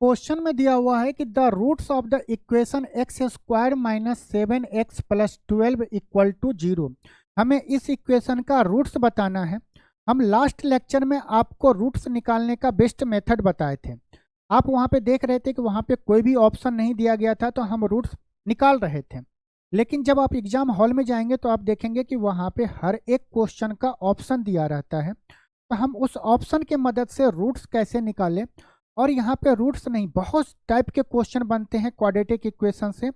Question में दिया हुआ है कि the roots of the equation x square minus 7x plus 12 equal to 0। हमें इस इक्वेशन का रूट्स बताना है। हम लास्ट लेक्चर में आपको रूट्स निकालने का बेस्ट मेथड बताए थे। आप वहाँ पे देख रहे थे कि वहाँ पे कोई भी ऑप्शन नहीं दिया गया था, तो हम रूट्स निकाल रहे थे। लेकिन जब आप एग्जाम हॉल में जाएंगे तो आप देखेंगे कि वहाँ पे हर एक क्वेश्चन का ऑप्शन दिया रहता है। तो हम उस ऑप्शन के मदद से रूट्स कैसे निकालें, और यहाँ पे रूट्स नहीं, बहुत टाइप के क्वेश्चन बनते हैं क्वाड्रेटिक इक्वेशन से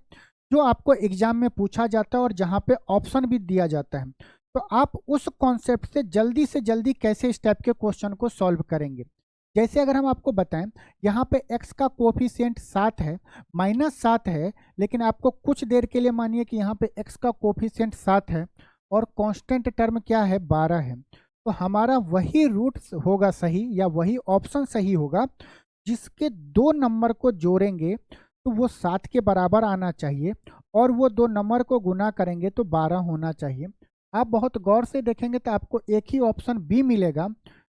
जो आपको एग्जाम में पूछा जाता है और जहाँ पे ऑप्शन भी दिया जाता है। तो आप उस कॉन्सेप्ट से जल्दी कैसे इस टाइप के क्वेश्चन को सॉल्व करेंगे। जैसे अगर हम आपको बताएं, यहाँ पे x का कोफिशिएंट 7 है, -7 है, लेकिन आपको कुछ देर के लिए मानिए कि यहाँ पे x का कोफिशिएंट 7 है और कांस्टेंट टर्म क्या है, 12 है। तो हमारा वही रूट होगा सही, या वही ऑप्शन सही होगा जिसके 2 नंबर को जोड़ेंगे तो वो 7 के बराबर आना चाहिए, और वो 2 नंबर को गुना करेंगे तो 12 होना चाहिए। आप बहुत गौर से देखेंगे तो आपको एक ही ऑप्शन बी मिलेगा,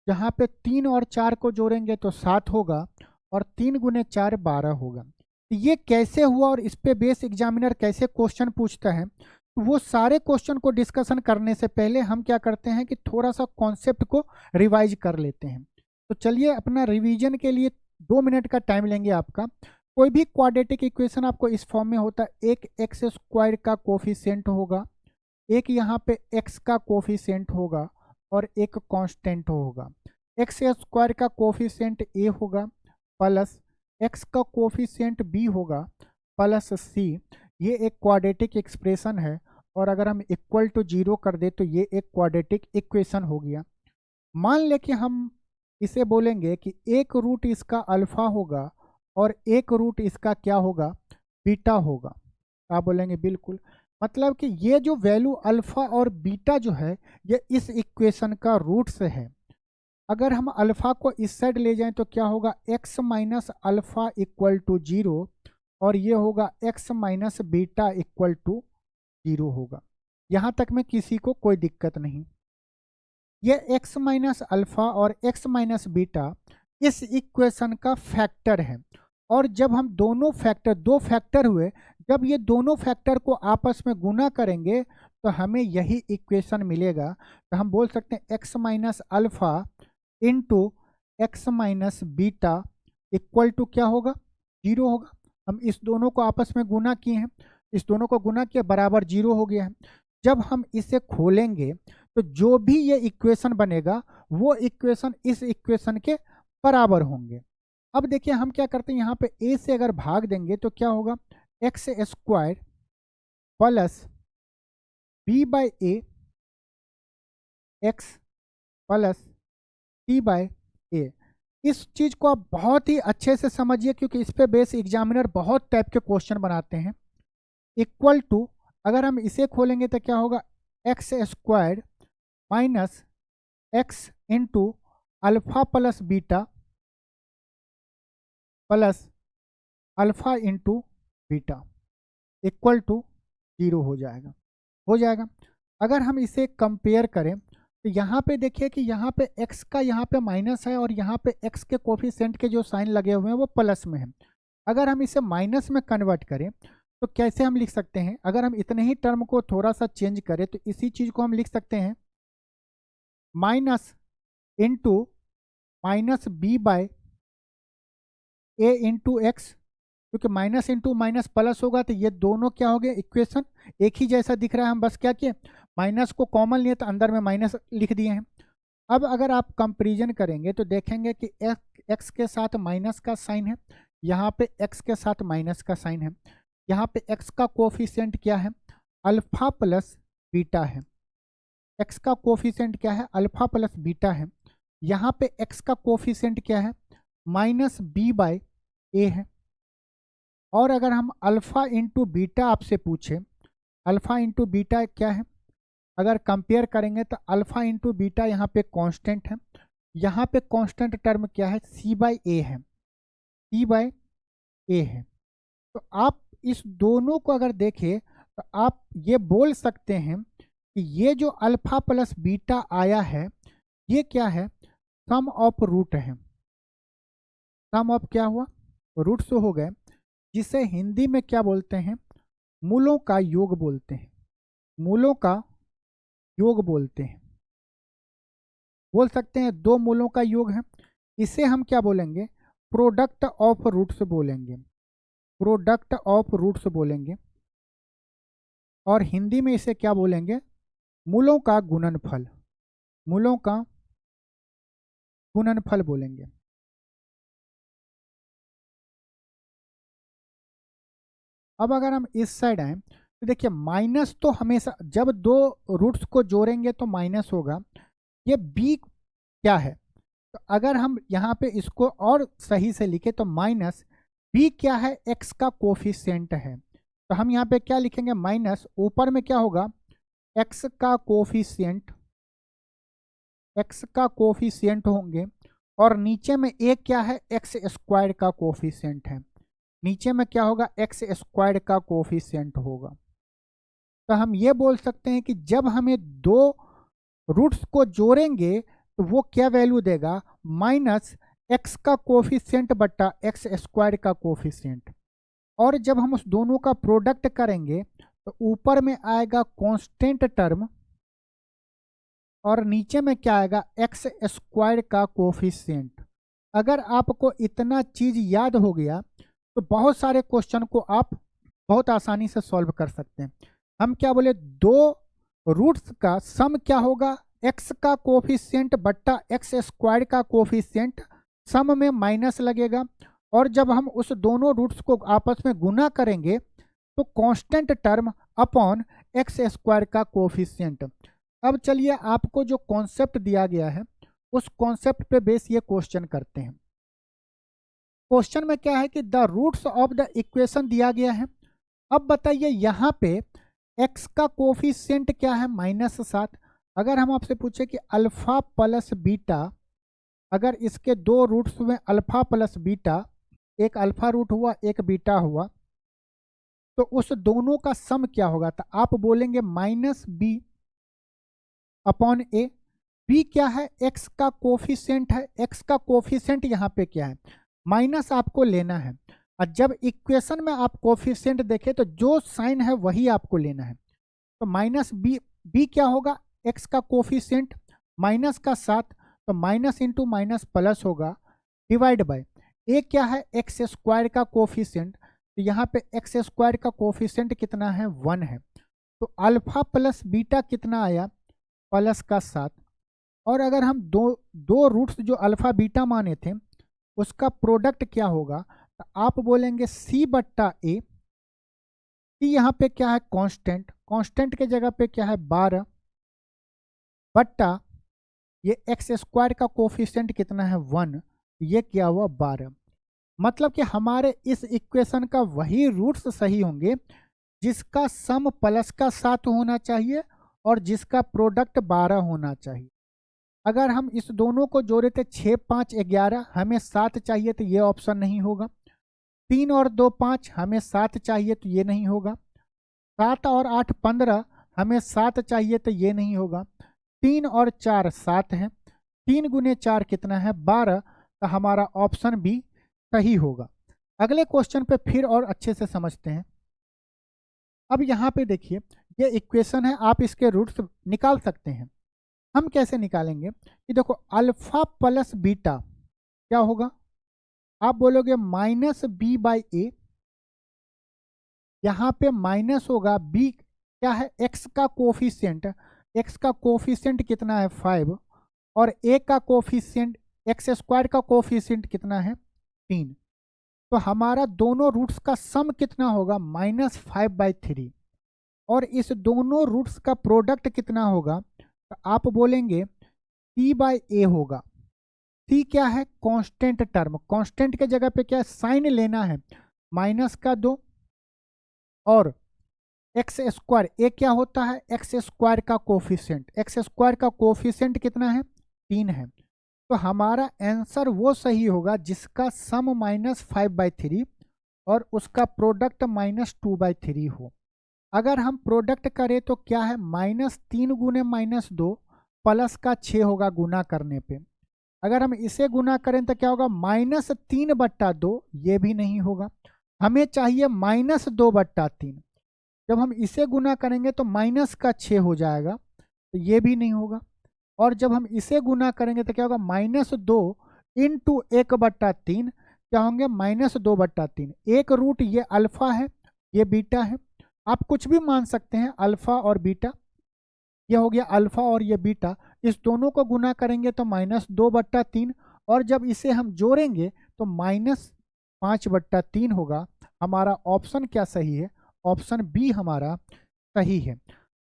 जहाँ पे 3 और 4 को जोड़ेंगे तो 7 होगा, और 3 गुने 4 12 होगा। तो ये कैसे हुआ और इस पे बेस एग्जामिनर कैसे क्वेश्चन पूछता है, तो वो सारे क्वेश्चन को डिस्कशन करने से पहले हम क्या करते हैं कि थोड़ा सा कॉन्सेप्ट को रिवाइज कर लेते हैं। तो चलिए अपना रिवीजन के लिए 2 मिनट का टाइम लेंगे आपका। कोई भी क्वाड्रेटिक इक्वेशन आपको इस फॉर्म में होता है, एक एक्स स्क्वायर का कोफिशिएंट होगा, एक यहाँ पे एक्स का कोफिशिएंट होगा, और एक कांस्टेंट होगा। एक्स स्क्वायर का कोफिशिएंट ए होगा प्लस एक्स का कोफिशिएंट बी होगा प्लस सी। ये एक क्वाड्रेटिक एक्सप्रेशन है, और अगर हम इक्वल टू 0 कर दे तो ये एक क्वाड्रेटिक इक्वेशन हो गया। मान ले कि हम इसे बोलेंगे कि एक रूट इसका अल्फा होगा और एक रूट इसका क्या होगा, बीटा होगा। आप बोलेंगे बिल्कुल, मतलब कि ये जो वैल्यू अल्फा और बीटा जो है ये इस इक्वेशन का रूट्स है। अगर हम अल्फा को इस साइड ले जाएं तो क्या होगा, x minus alpha equal to 0, और ये होगा x minus beta equal to 0 होगा। यहाँ तक में किसी को कोई दिक्कत नहीं। ये x माइनस अल्फा और x माइनस बीटा इस इक्वेशन का फैक्टर है, और जब हम दोनों फैक्टर, 2 फैक्टर हुए, जब ये दोनों फैक्टर को आपस में गुना करेंगे तो हमें यही इक्वेशन मिलेगा। तो हम बोल सकते हैं x minus alpha into x minus beta equal to क्या होगा, 0 होगा। हम इस दोनों को आपस में गुना किए हैं, इस दोनों को गुना किया, बराबर 0 हो गया है। जब हम इसे खोलेंगे तो जो भी ये इक्वेशन बनेगा वो इक्वेशन इस इक्वेशन के बराबर होंगे। अब देखिए हम क्या करते हैं, यहाँ पे a से अगर भाग देंगे तो क्या होगा, x square plus b by a x plus t by a. इस चीज को आप बहुत ही अच्छे से समझिए, क्योंकि इस पे बेस एग्जामिनर बहुत टाइप के क्वेश्चन बनाते हैं। इक्वल टू, अगर हम इसे खोलेंगे तो क्या होगा, x square minus x into alpha plus beta plus alpha into beta equal to 0 हो जाएगा। अगर हम इसे कंपेयर करें तो यहाँ पे देखिए कि यहाँ पे x का यहाँ पे माइनस है, और यहाँ पे x के कोफिशिएंट के जो साइन लगे हुए हैं वो प्लस में है। अगर हम इसे माइनस में कन्वर्ट करें तो कैसे हम लिख सकते हैं, अगर हम इतने ही टर्म को थोड़ा सा चेंज करें तो इसी चीज़ को हम लिख सकते हैं minus into minus b by a into x, क्योंकि माइनस इंटू माइनस प्लस होगा तो ये दोनों क्या हो गए, इक्वेशन एक ही जैसा दिख रहा है। हम बस क्या किए, माइनस को कॉमन लिए तो अंदर में माइनस लिख दिए हैं। अब अगर आप कंपेरिजन करेंगे तो देखेंगे कि एक्स के साथ माइनस का साइन है, यहाँ पे एक्स के साथ माइनस का साइन है। यहाँ पे एक्स का कोफिशिएंट क्या है, अल्फा प्लस बीटा है। एक्स का कोफिशिएंट क्या है, अल्फा प्लस बीटा है। यहाँ पे एक्स का कोफिशिएंट क्या है, माइनस बी बाय ए है। और अगर हम अल्फा इंटू बीटा आपसे पूछे, अल्फा इंटू बीटा क्या है, अगर कंपेयर करेंगे तो अल्फा इंटू बीटा यहाँ पे कांस्टेंट है, यहाँ पे कांस्टेंट टर्म क्या है, सी बाई ए है, सी बाई ए है। तो आप इस दोनों को अगर देखें तो आप ये बोल सकते हैं कि ये जो अल्फा प्लस बीटा आया है ये क्या है, सम ऑफ रूट है। सम ऑफ क्या हुआ, रूट्स हो गए, जिसे हिंदी में क्या बोलते हैं, मूलों का योग बोलते हैं, मूलों का योग बोलते हैं। बोल सकते हैं दो मूलों का योग है। इसे हम क्या बोलेंगे, प्रोडक्ट ऑफ रूट्स बोलेंगे, प्रोडक्ट ऑफ रूट्स बोलेंगे। और हिंदी में इसे क्या बोलेंगे, मूलों का गुणनफल, मूलों का गुणनफल बोलेंगे। अब अगर हम इस साइड आए तो देखिए माइनस तो हमेशा, जब दो रूट्स को जोड़ेंगे तो माइनस होगा। ये बी क्या है, तो अगर हम यहाँ पे इसको और सही से लिखे तो माइनस बी क्या है, एक्स का कोफिशिएंट है। तो हम यहाँ पे क्या लिखेंगे, माइनस, ऊपर में क्या होगा, एक्स का कोफिशिएंट, एक्स का कोफिशिएंट होंगे, और नीचे में एक क्या है, एक्स स्क्वायर का कोफिशिएंट है। नीचे में क्या होगा, एक्स स्क्वायर का कोफिशिएंट होगा। तो हम ये बोल सकते हैं कि जब हमें दो रूट्स को जोड़ेंगे तो वो क्या वैल्यू देगा, माइनस एक्स का कोफिशिएंट बट्टा एक्स स्क्वायर का कोफिशिएंट। और जब हम उस दोनों का प्रोडक्ट करेंगे तो ऊपर में आएगा कांस्टेंट टर्म, और नीचे में क्या आएगा, एक्स स्क्वायर का कोफिशिएंट। अगर आपको इतना चीज याद हो गया तो बहुत सारे क्वेश्चन को आप बहुत आसानी से सॉल्व कर सकते हैं। हम क्या बोले, दो रूट्स का सम क्या होगा, एक्स का कोफिशिएंट बट्टा एक्स स्क्वायर का कोफिशिएंट, सम में माइनस लगेगा, और जब हम उस दोनों रूट्स को आपस में गुना करेंगे तो constant term upon x square का कोफिशिएंट। अब चलिए आपको जो कॉन्सेप्ट दिया गया है उस कॉन्सेप्ट पे बेस ये क्वेश्चन करते हैं। क्वेश्चन में क्या है कि the roots of the equation दिया गया है। अब बताइए यहाँ पे x का कोफिशिएंट क्या है, -7। अगर हम आपसे पूछे कि अल्फा प्लस बीटा, अगर इसके दो रूट्स हुए अल्फा प्लस बीटा, एक अल्फा रूट हुआ एक बीटा हुआ, तो उस दोनों का सम क्या होगा, तो आप बोलेंगे -b अपॉन ए। बी क्या है, एक्स का कोफिशिएंट है, एक्स का कोफिशिएंट यहाँ पे क्या है, माइनस आपको लेना है। और जब इक्वेशन में आप कोफिशिएंट देखें तो जो साइन है वही आपको लेना है। तो माइनस बी, बी क्या होगा, एक्स का कोफिशिएंट, माइनस का 7, तो माइनस इंटू माइनस प्लस होगा, डिवाइड बाय ए क्या है, एक्स स्क्वायर का कोफिशिएंट। तो यहाँ पे एक्स स्क्वायर का कोफिशिएंट कितना है, 1 है। तो अल्फा प्लस बीटा कितना आया, प्लस का 7। और अगर हम दो रूट्स जो अल्फा बीटा माने थे उसका प्रोडक्ट क्या होगा, तो आप बोलेंगे सी बट्टा ए। सी यहाँ पे क्या है, कांस्टेंट, कांस्टेंट के जगह पे क्या है 12, बट्टा ये एक्स स्क्वायर का कोफिशिएंट कितना है 1, ये क्या हुआ 12। मतलब कि हमारे इस इक्वेशन का वही रूट्स सही होंगे जिसका सम प्लस का 7 होना चाहिए और जिसका प्रोडक्ट 12 होना चाहिए। अगर हम इस दोनों को जोड़े थे 6 5 11, हमें 7 चाहिए तो ये ऑप्शन नहीं होगा। 3 और 2 5, हमें 7 चाहिए तो ये नहीं होगा। 7 और 8 15, हमें 7 चाहिए तो ये नहीं होगा। 3 और 4 7 है, 3 गुने 4 कितना है 12, तो हमारा ऑप्शन बी सही होगा। अगले क्वेश्चन पे फिर और अच्छे से समझते हैं। अब यहाँ पे देखिए ये इक्वेशन है, आप इसके रूट्स निकाल सकते हैं। हम कैसे निकालेंगे कि देखो अल्फा प्लस बीटा क्या होगा, आप बोलोगे माइनस बी बाई ए, यहाँ पे माइनस होगा बी क्या है, एक्स का कोफिशिएंट, एक्स का कोफिशिएंट कितना है 5, और ए का कोफिशिएंट, एक्स स्क्वायर का कोफिशिएंट कितना है 3। तो हमारा दोनों रूट्स का सम कितना होगा, -5/3, और इस दोनों रूट्स का प्रोडक्ट कितना होगा, तो आप बोलेंगे सी बाई ए होगा। सी क्या है, कांस्टेंट टर्म, कांस्टेंट के जगह पे क्या साइन लेना है, माइनस का 2, और एक्स स्क्वायर, ए क्या होता है, एक्स स्क्वायर का कोफिशिएंट, एक्स स्क्वायर का कोफिशिएंट कितना है 3 है। तो हमारा आंसर वो सही होगा जिसका सम -5/3 और उसका प्रोडक्ट -2/3 हो। अगर हम प्रोडक्ट करें तो क्या है, -3 गुने -2 प्लस का 6 होगा गुना करने पे, अगर हम इसे गुना करें तो क्या होगा, -3/2, ये भी नहीं होगा। हमें चाहिए -2/3। जब हम इसे गुना करेंगे तो -6 हो जाएगा, तो ये भी नहीं होगा। और जब हम इसे गुना करेंगे तो क्या होगा, -2 इंटू 1/3 क्या होंगे, -2/3। एक रूट ये अल्फा है, ये बीटा है, आप कुछ भी मान सकते हैं, अल्फा और बीटा। ये हो गया अल्फा और ये बीटा, इस दोनों को गुना करेंगे तो -2/3, और जब इसे हम जोड़ेंगे तो -5/3 होगा। हमारा ऑप्शन क्या सही है, ऑप्शन बी हमारा सही है।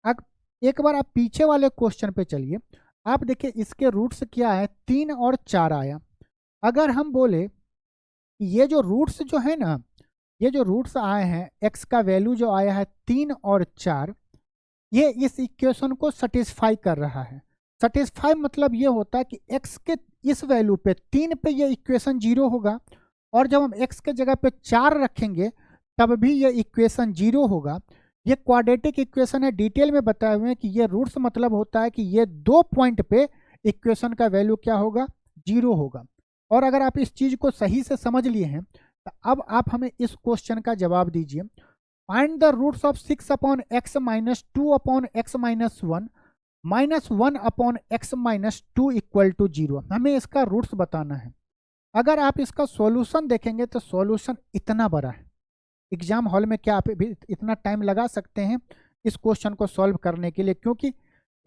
अब एक बार आप पीछे वाले क्वेश्चन पे चलिए, आप देखिए इसके रूट्स क्या है, 3 और 4 आया। अगर हम बोले ये जो रूट्स जो है ना, ये जो रूट्स आए हैं, एक्स का वैल्यू जो आया है 3 और 4, ये इस इक्वेशन को सेटिस्फाई कर रहा है। सेटिस्फाई मतलब ये होता है कि x के इस वैल्यू पे 3 पे ये इक्वेशन 0 होगा, और जब हम x के जगह पे 4 रखेंगे तब भी ये इक्वेशन 0 होगा। ये क्वाड्रेटिक इक्वेशन है, डिटेल में बताए हुए हैं कि ये रूट्स मतलब होता है कि ये 2 पॉइंट पे इक्वेशन का वैल्यू क्या होगा, 0 होगा। और अगर आप इस चीज को सही से समझ लिए हैं तो अब आप हमें इस क्वेश्चन का जवाब दीजिए। Find the roots of 6/x minus 2/x minus 1 minus 1/x minus 2 equal to 0। हमें इसका रूट्स बताना है। अगर आप इसका सॉल्यूशन देखेंगे तो सॉल्यूशन इतना बड़ा है, एग्जाम हॉल में क्या आप भी इतना टाइम लगा सकते हैं इस क्वेश्चन को सॉल्व करने के लिए, क्योंकि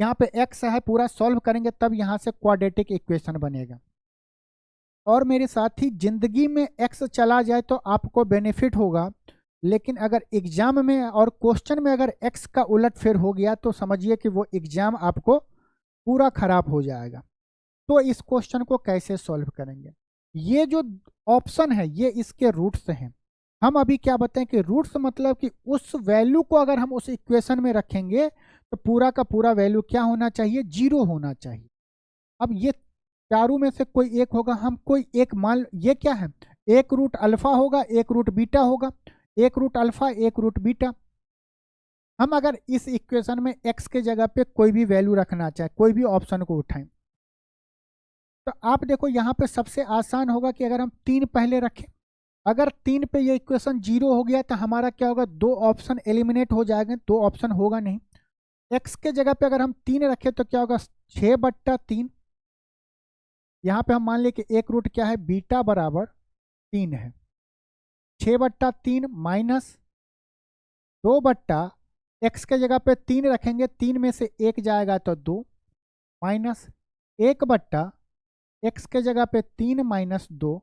यहाँ पे x है, पूरा सॉल्व करेंगे तब यहाँ से क्वाड्रेटिक इक्वेशन बनेगा। और मेरे साथी, जिंदगी में x चला जाए तो आपको बेनिफिट होगा, लेकिन अगर एग्जाम में और क्वेश्चन में अगर x का उलटफेर हो गया तो समझिए कि वो एग्जाम आपको पूरा खराब हो जाएगा। तो इस क्वेश्चन को कैसे सॉल्व करेंगे, ये जो ऑप्शन है ये इसके रूट्स हैं। हम अभी क्या बताएं कि रूट्स मतलब कि उस वैल्यू को अगर हम उस इक्वेशन में रखेंगे तो पूरा का पूरा वैल्यू क्या होना चाहिए, 0 होना चाहिए। अब ये चारों में से कोई एक होगा, हम कोई एक मान, ये क्या है, एक रूट अल्फा होगा, एक रूट बीटा होगा, एक रूट अल्फा एक रूट बीटा। हम अगर इस इक्वेशन में x के जगह पे कोई भी वैल्यू रखना चाहे, कोई भी ऑप्शन को उठाएं, तो आप देखो यहाँ पे सबसे आसान होगा कि अगर हम 3 पहले रखें, अगर 3 पे ये इक्वेशन 0 हो गया तो हमारा क्या होगा, 2 ऑप्शन एलिमिनेट हो जाएंगे, 2 ऑप्शन होगा नहीं। x के जगह पे अगर हम 3 रखें तो क्या होगा, 6/3। यहाँ पे हम मान लें कि एक रूट क्या है, बीटा बराबर 3 है। 6/3 माइनस 2/x के जगह पे 3 रखेंगे, 3 में से 1 जाएगा तो 2, माइनस 1/x के जगह पे 3 माइनस 2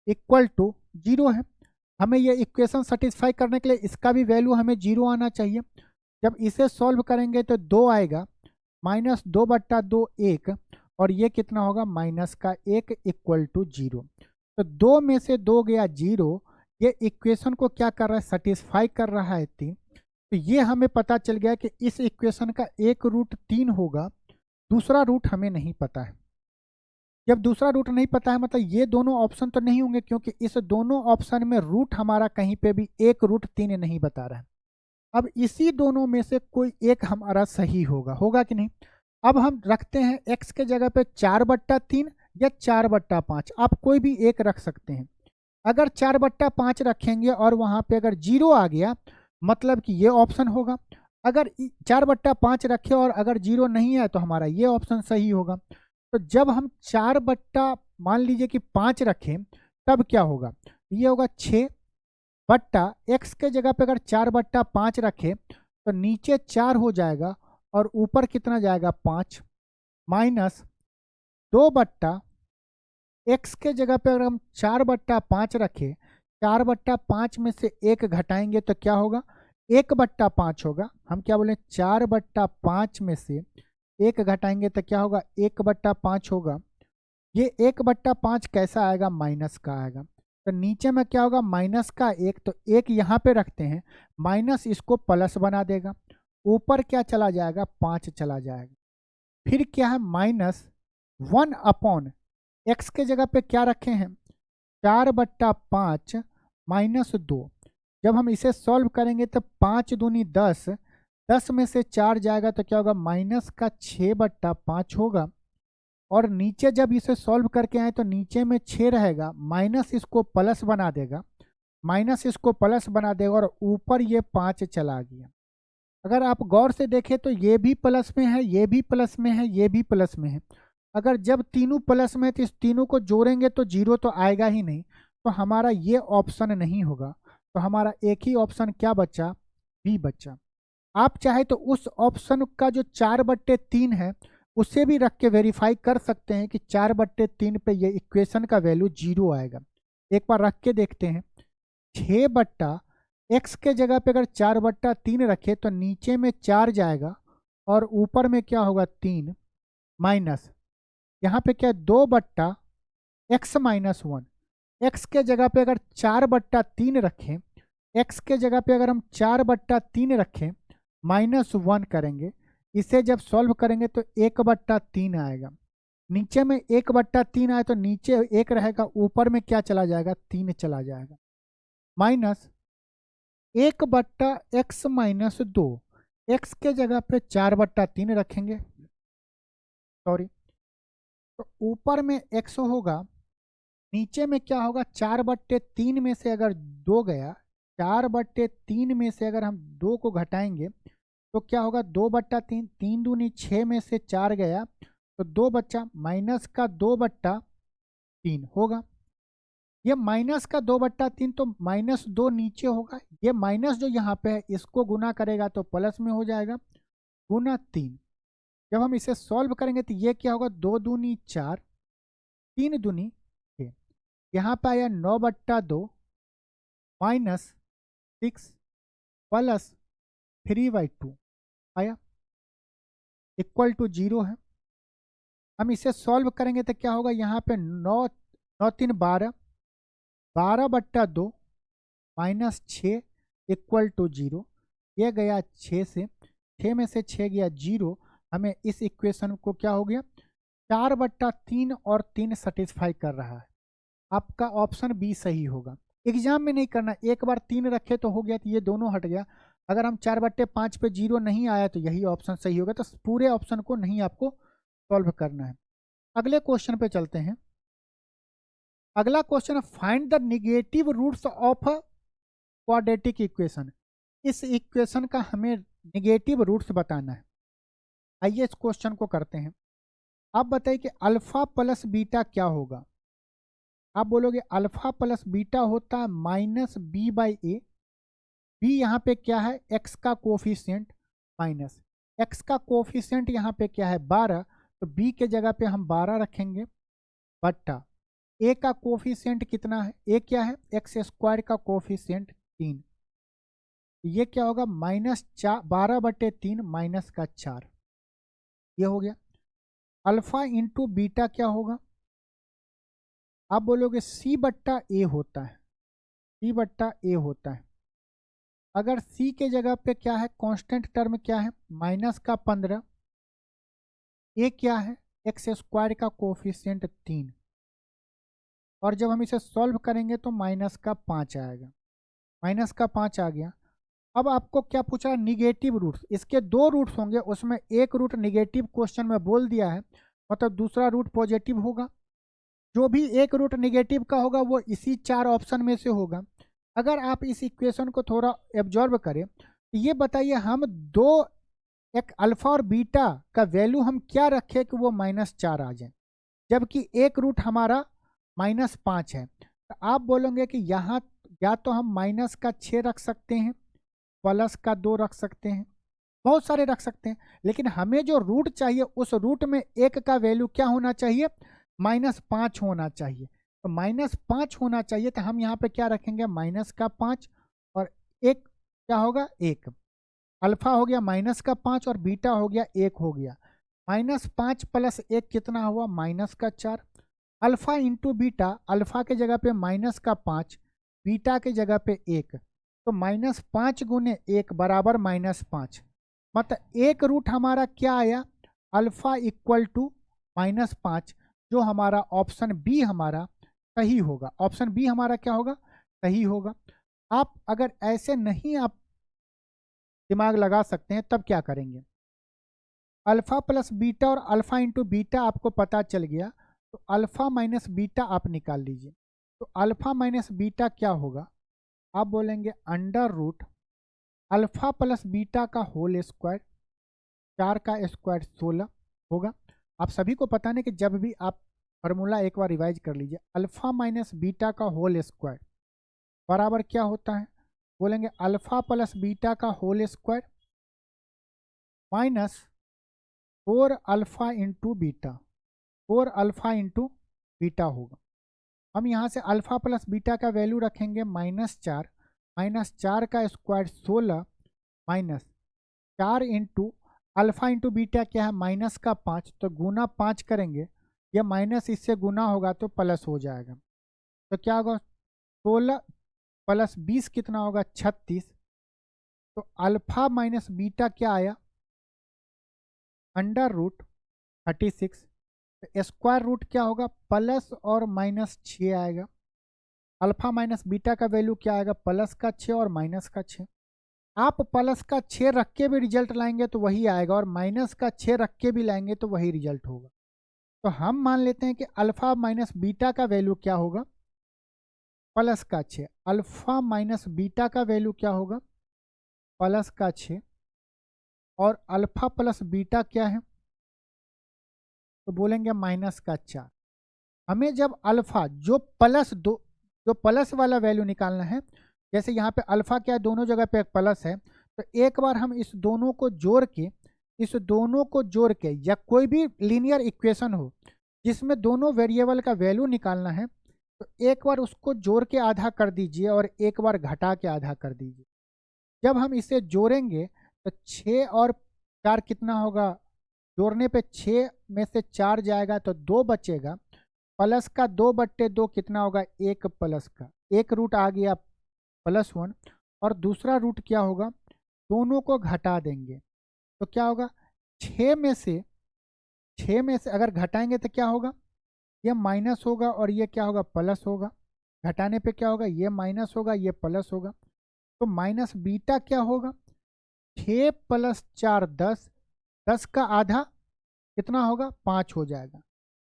इक्वल टू 0 है। हमें ये इक्वेशन सेटिस्फाई करने के लिए इसका भी वैल्यू हमें 0 आना चाहिए। जब इसे सॉल्व करेंगे तो 2 आएगा, -2/2 1, और ये कितना होगा, -1 इक्वल टू 0। तो 2 में से 2 गया 0, ये इक्वेशन को क्या कर रहा है, सेटिस्फाई कर रहा है 3। तो ये हमें पता चल गया कि इस इक्वेशन का एक रूट 3 होगा, दूसरा रूट हमें नहीं पता है। जब दूसरा रूट नहीं पता है मतलब ये दोनों ऑप्शन तो नहीं होंगे, क्योंकि इस दोनों ऑप्शन में रूट हमारा कहीं पे भी एक रूट 3 नहीं बता रहा है। अब इसी दोनों में से कोई एक हमारा सही होगा, होगा कि नहीं। अब हम रखते हैं x के जगह पे 4/3 या 4/5, आप कोई भी एक रख सकते हैं। अगर 4/5 रखेंगे और वहाँ पे अगर 0 आ गया मतलब कि ये ऑप्शन होगा। अगर 4/5 रखे और अगर 0 नहीं है तो हमारा ये ऑप्शन सही होगा। तो जब हम 4 बट्टा मान लीजिए कि 5 रखें तब क्या होगा, ये होगा 6/x के जगह पे अगर 4/5 रखें तो नीचे 4 हो जाएगा और ऊपर कितना जाएगा 5, माइनस 2/x के जगह पे अगर हम 4/5 रखें, 4/5 में से 1 घटाएंगे तो क्या होगा, 1/5 होगा। हम क्या बोले, 4/5 में से 1 घटाएंगे तो क्या होगा, 1/5 होगा। ये 1/5 कैसा आएगा, माइनस का आएगा। तो नीचे में क्या होगा, माइनस का 1, तो 1 यहाँ पे रखते हैं, माइनस इसको प्लस बना देगा, ऊपर क्या चला जाएगा, 5 चला जाएगा। फिर क्या है, -1/x के जगह पे क्या रखे हैं, 4/5 माइनस 2। जब हम इसे सॉल्व करेंगे तो 5 दूनी 10, 10 में से 4 जाएगा तो क्या होगा, -6/5 होगा। और नीचे जब इसे सॉल्व करके आए तो नीचे में 6 रहेगा, माइनस इसको प्लस बना देगा, माइनस इसको प्लस बना देगा और ऊपर ये 5 चला गया। अगर आप गौर से देखें तो ये भी प्लस में है, ये भी प्लस में है, ये भी प्लस में है। अगर जब तीनों प्लस में है तो इस तीनों को जोड़ेंगे तो 0 तो आएगा ही नहीं, तो हमारा ये ऑप्शन नहीं होगा। तो हमारा एक ही ऑप्शन क्या बचा, बी बचा। आप चाहे तो उस ऑप्शन का जो 4/3 है उसे भी रख के वेरीफाई कर सकते हैं कि 4/3 पे ये इक्वेशन का वैल्यू 0 आएगा। एक बार रख के देखते हैं। 6/x के जगह पे अगर 4/3 रखे तो नीचे में 4 जाएगा और ऊपर में क्या होगा 3, माइनस यहाँ पे क्या 2/x - 1। x के जगह पे अगर 4/3 रखें, x के जगह पे अगर हम 4/3 रखें -1 करेंगे, इसे जब सॉल्व करेंगे तो 1/3 आएगा। नीचे में 1/3 आए तो नीचे 1 रहेगा, ऊपर में क्या चला जाएगा 3 चला जाएगा, माइनस 1/x - 2। x के जगह पे 4/3 रखेंगे, सॉरी, तो ऊपर में x होगा, नीचे में क्या होगा 4/3 में से अगर 2 गया, 4/3 में से अगर हम 2 को घटाएंगे तो क्या होगा 2/3, 3 दूनी 6 में से 4 गया तो 2 बचा, माइनस का 2/3 होगा। ये माइनस का 2/3 तो -2 नीचे होगा, ये माइनस जो यहाँ पे है इसको गुना करेगा तो प्लस में हो जाएगा, गुना 3। जब हम इसे सॉल्व करेंगे तो ये क्या होगा 2 दूनी 4, 3 दूनी 6, यहाँ पे आया 9/2 -6 प्लस 3/2 आया, इक्वल टू 0 है। हम इसे सॉल्व करेंगे तो क्या होगा, यहाँ पे 9 9 3 12, 12/2 -6 इक्वल टू 0। ये गया 6 से, 6 में से 6 गया 0। हमें इस इक्वेशन को क्या हो गया 4/3 और 3 सेटिस्फाई कर रहा है। आपका ऑप्शन बी सही होगा। एग्जाम में नहीं करना, एक बार 3 रखे तो हो गया, तो ये दोनों हट गया। अगर हम 4/5 पे 0 नहीं आया तो यही ऑप्शन सही होगा। तो पूरे ऑप्शन को नहीं आपको सॉल्व करना है। अगले क्वेश्चन पे चलते हैं। अगला क्वेश्चन है find the negative roots of a quadratic equation. इस इक्वेशन का हमें निगेटिव रूट्स बताना है। आइए इस क्वेश्चन को करते हैं। आप बताइए कि अल्फा प्लस बीटा क्या होगा। आप बोलोगे अल्फा प्लस बीटा होता है -b/a। b यहाँ पे क्या है x का कोफिशिएंट, माइनस x का कोफिशिएंट यहाँ पे क्या है 12, तो b के जगह पे हम 12 रखेंगे, बट्टा a का कोफिशिएंट कितना है, a क्या है x² का कोफिशिएंट 3, ये क्या होगा -12/3 माइनस का 4, ये हो गया। अल्फा इंटू बीटा क्या होगा, आप बोलोगे c/a होता है, c/a होता है। अगर c के जगह पे क्या है कांस्टेंट टर्म क्या है -15, a क्या है x² का कोफिशिएंट 3, और जब हम इसे सॉल्व करेंगे तो -5 आएगा, -5 आ गया। अब आपको क्या पूछा है निगेटिव रूट्स। इसके 2 रूट्स होंगे, उसमें एक रूट निगेटिव क्वेश्चन में बोल दिया है, मतलब दूसरा रूट पॉजिटिव होगा। जो भी एक रूट निगेटिव का होगा वो इसी 4 ऑप्शन में से होगा। अगर आप इस इक्वेशन को थोड़ा एब्जॉर्ब करें तो ये बताइए हम एक अल्फा और बीटा का वैल्यू हम क्या रखें कि वो -4 आ जाए, जबकि एक रूट हमारा -5 है। तो आप बोलोगे कि यहाँ या तो हम -6 रख सकते हैं, +2 रख सकते हैं, बहुत सारे रख सकते हैं, लेकिन हमें जो रूट चाहिए उस रूट में एक का वैल्यू क्या होना चाहिए -5 होना चाहिए। तो -5 होना चाहिए, तो हम यहाँ पे क्या रखेंगे -5 और एक क्या होगा 1। अल्फा हो गया -5 और बीटा हो गया 1 हो गया। -5 + 1 कितना हुआ -4। अल्फा इंटू बीटा, अल्फा के जगह पे -5, बीटा के जगह पे 1, तो -5 × 1 बराबर -5। मतलब एक रूट हमारा क्या आया अल्फा इक्वल टू -5, जो हमारा ऑप्शन बी हमारा सही होगा। ऑप्शन बी हमारा क्या होगा सही होगा। आप अगर ऐसे नहीं आप दिमाग लगा सकते हैं तब क्या करेंगे, अल्फा प्लस बीटा और अल्फा इंटू बीटा आपको पता चल गया, तो अल्फा माइनस बीटा आप निकाल लीजिए। तो अल्फा माइनस बीटा क्या होगा, आप बोलेंगे under root alpha plus beta का होल स्क्वायर, 4 का स्क्वायर 16 होगा। आप सभी को पता नहीं कि जब भी आप फार्मूला एक बार रिवाइज कर लीजिए, अल्फा माइनस बीटा का होल स्क्वायर बराबर क्या होता है, बोलेंगे अल्फा प्लस बीटा का whole square minus 4 alpha into beta, 4 alpha into beta होगा। हम यहाँ से अल्फा प्लस बीटा का वैल्यू रखेंगे -4, -4 का square 16 minus 4 into alpha into beta क्या है माइनस का 5, तो गुना 5 करेंगे, यह माइनस इससे गुना होगा तो प्लस हो जाएगा। तो क्या होगा 16 प्लस 20 कितना होगा 36। तो अल्फा माइनस बीटा क्या आया अंडर रूट 36। स्क्वायर रूट क्या होगा प्लस और माइनस 6 आएगा। अल्फा माइनस बीटा का वैल्यू क्या आएगा प्लस का 6 और माइनस का 6। आप प्लस का 6 रख के भी रिजल्ट लाएंगे तो वही आएगा, और माइनस का 6 रख के भी लाएंगे तो वही रिजल्ट होगा। तो हम मान लेते हैं कि अल्फा माइनस बीटा का वैल्यू क्या होगा प्लस का 6। अल्फा माइनस बीटा का वैल्यू क्या होगा प्लस का 6, और अल्फा प्लस बीटा क्या है तो बोलेंगे माइनस का 4। हमें जब अल्फा जो प्लस वाला वैल्यू निकालना है, जैसे यहाँ पे अल्फा क्या है दोनों जगह पे एक प्लस है, तो एक बार हम इस दोनों को जोड़ के या कोई भी लीनियर इक्वेशन हो जिसमें दोनों वेरिएबल का वैल्यू निकालना है, तो एक बार उसको जोड़ के आधा कर दीजिए और एक बार घटा के आधा कर दीजिए। जब हम इसे जोड़ेंगे तो 6 और 4 कितना होगा, जोड़ने पे 6 में से 4 जाएगा तो 2 बचेगा, प्लस का 2/2 कितना होगा 1 प्लस का 1 रूट आ गया +1, और दूसरा रूट क्या होगा दोनों को घटा देंगे तो क्या होगा 6 में से अगर घटाएंगे तो क्या होगा ये माइनस होगा और ये क्या होगा प्लस होगा, घटाने पे क्या होगा ये माइनस होगा ये प्लस होगा। तो माइनस बीटा क्या होगा 6 + 4 10, 10 का आधा कितना होगा 5 हो जाएगा।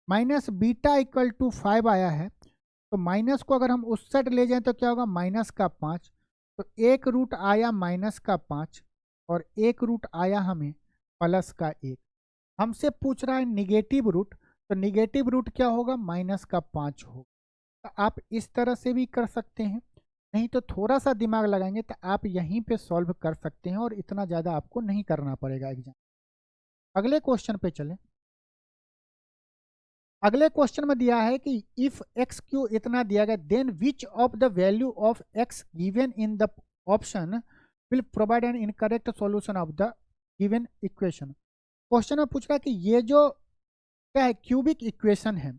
माइनस बीटा इक्वल टू 5 आया है, तो माइनस को अगर हम उस साइड ले जाएं तो क्या होगा माइनस का 5, तो एक रूट आया माइनस का 5 और एक रूट आया हमें प्लस का 1। हमसे पूछ रहा है निगेटिव रूट, तो निगेटिव रूट क्या होगा माइनस का 5 होगा। तो आप इस तरह से भी कर सकते हैं, नहीं तो थोड़ा सा दिमाग लगाएंगे तो आप यहीं पे सॉल्व कर सकते हैं और इतना ज़्यादा आपको नहीं करना पड़ेगा एग्जाम। अगले क्वेश्चन पे चलें। अगले क्वेश्चन में दिया है कि इफ एक्स क्यू इतना दिया गया then which of the value of x given in the option will provide an incorrect solution of the given equation. Question में पूछ रहा है कि ये जो क्या है क्यूबिक इक्वेशन है,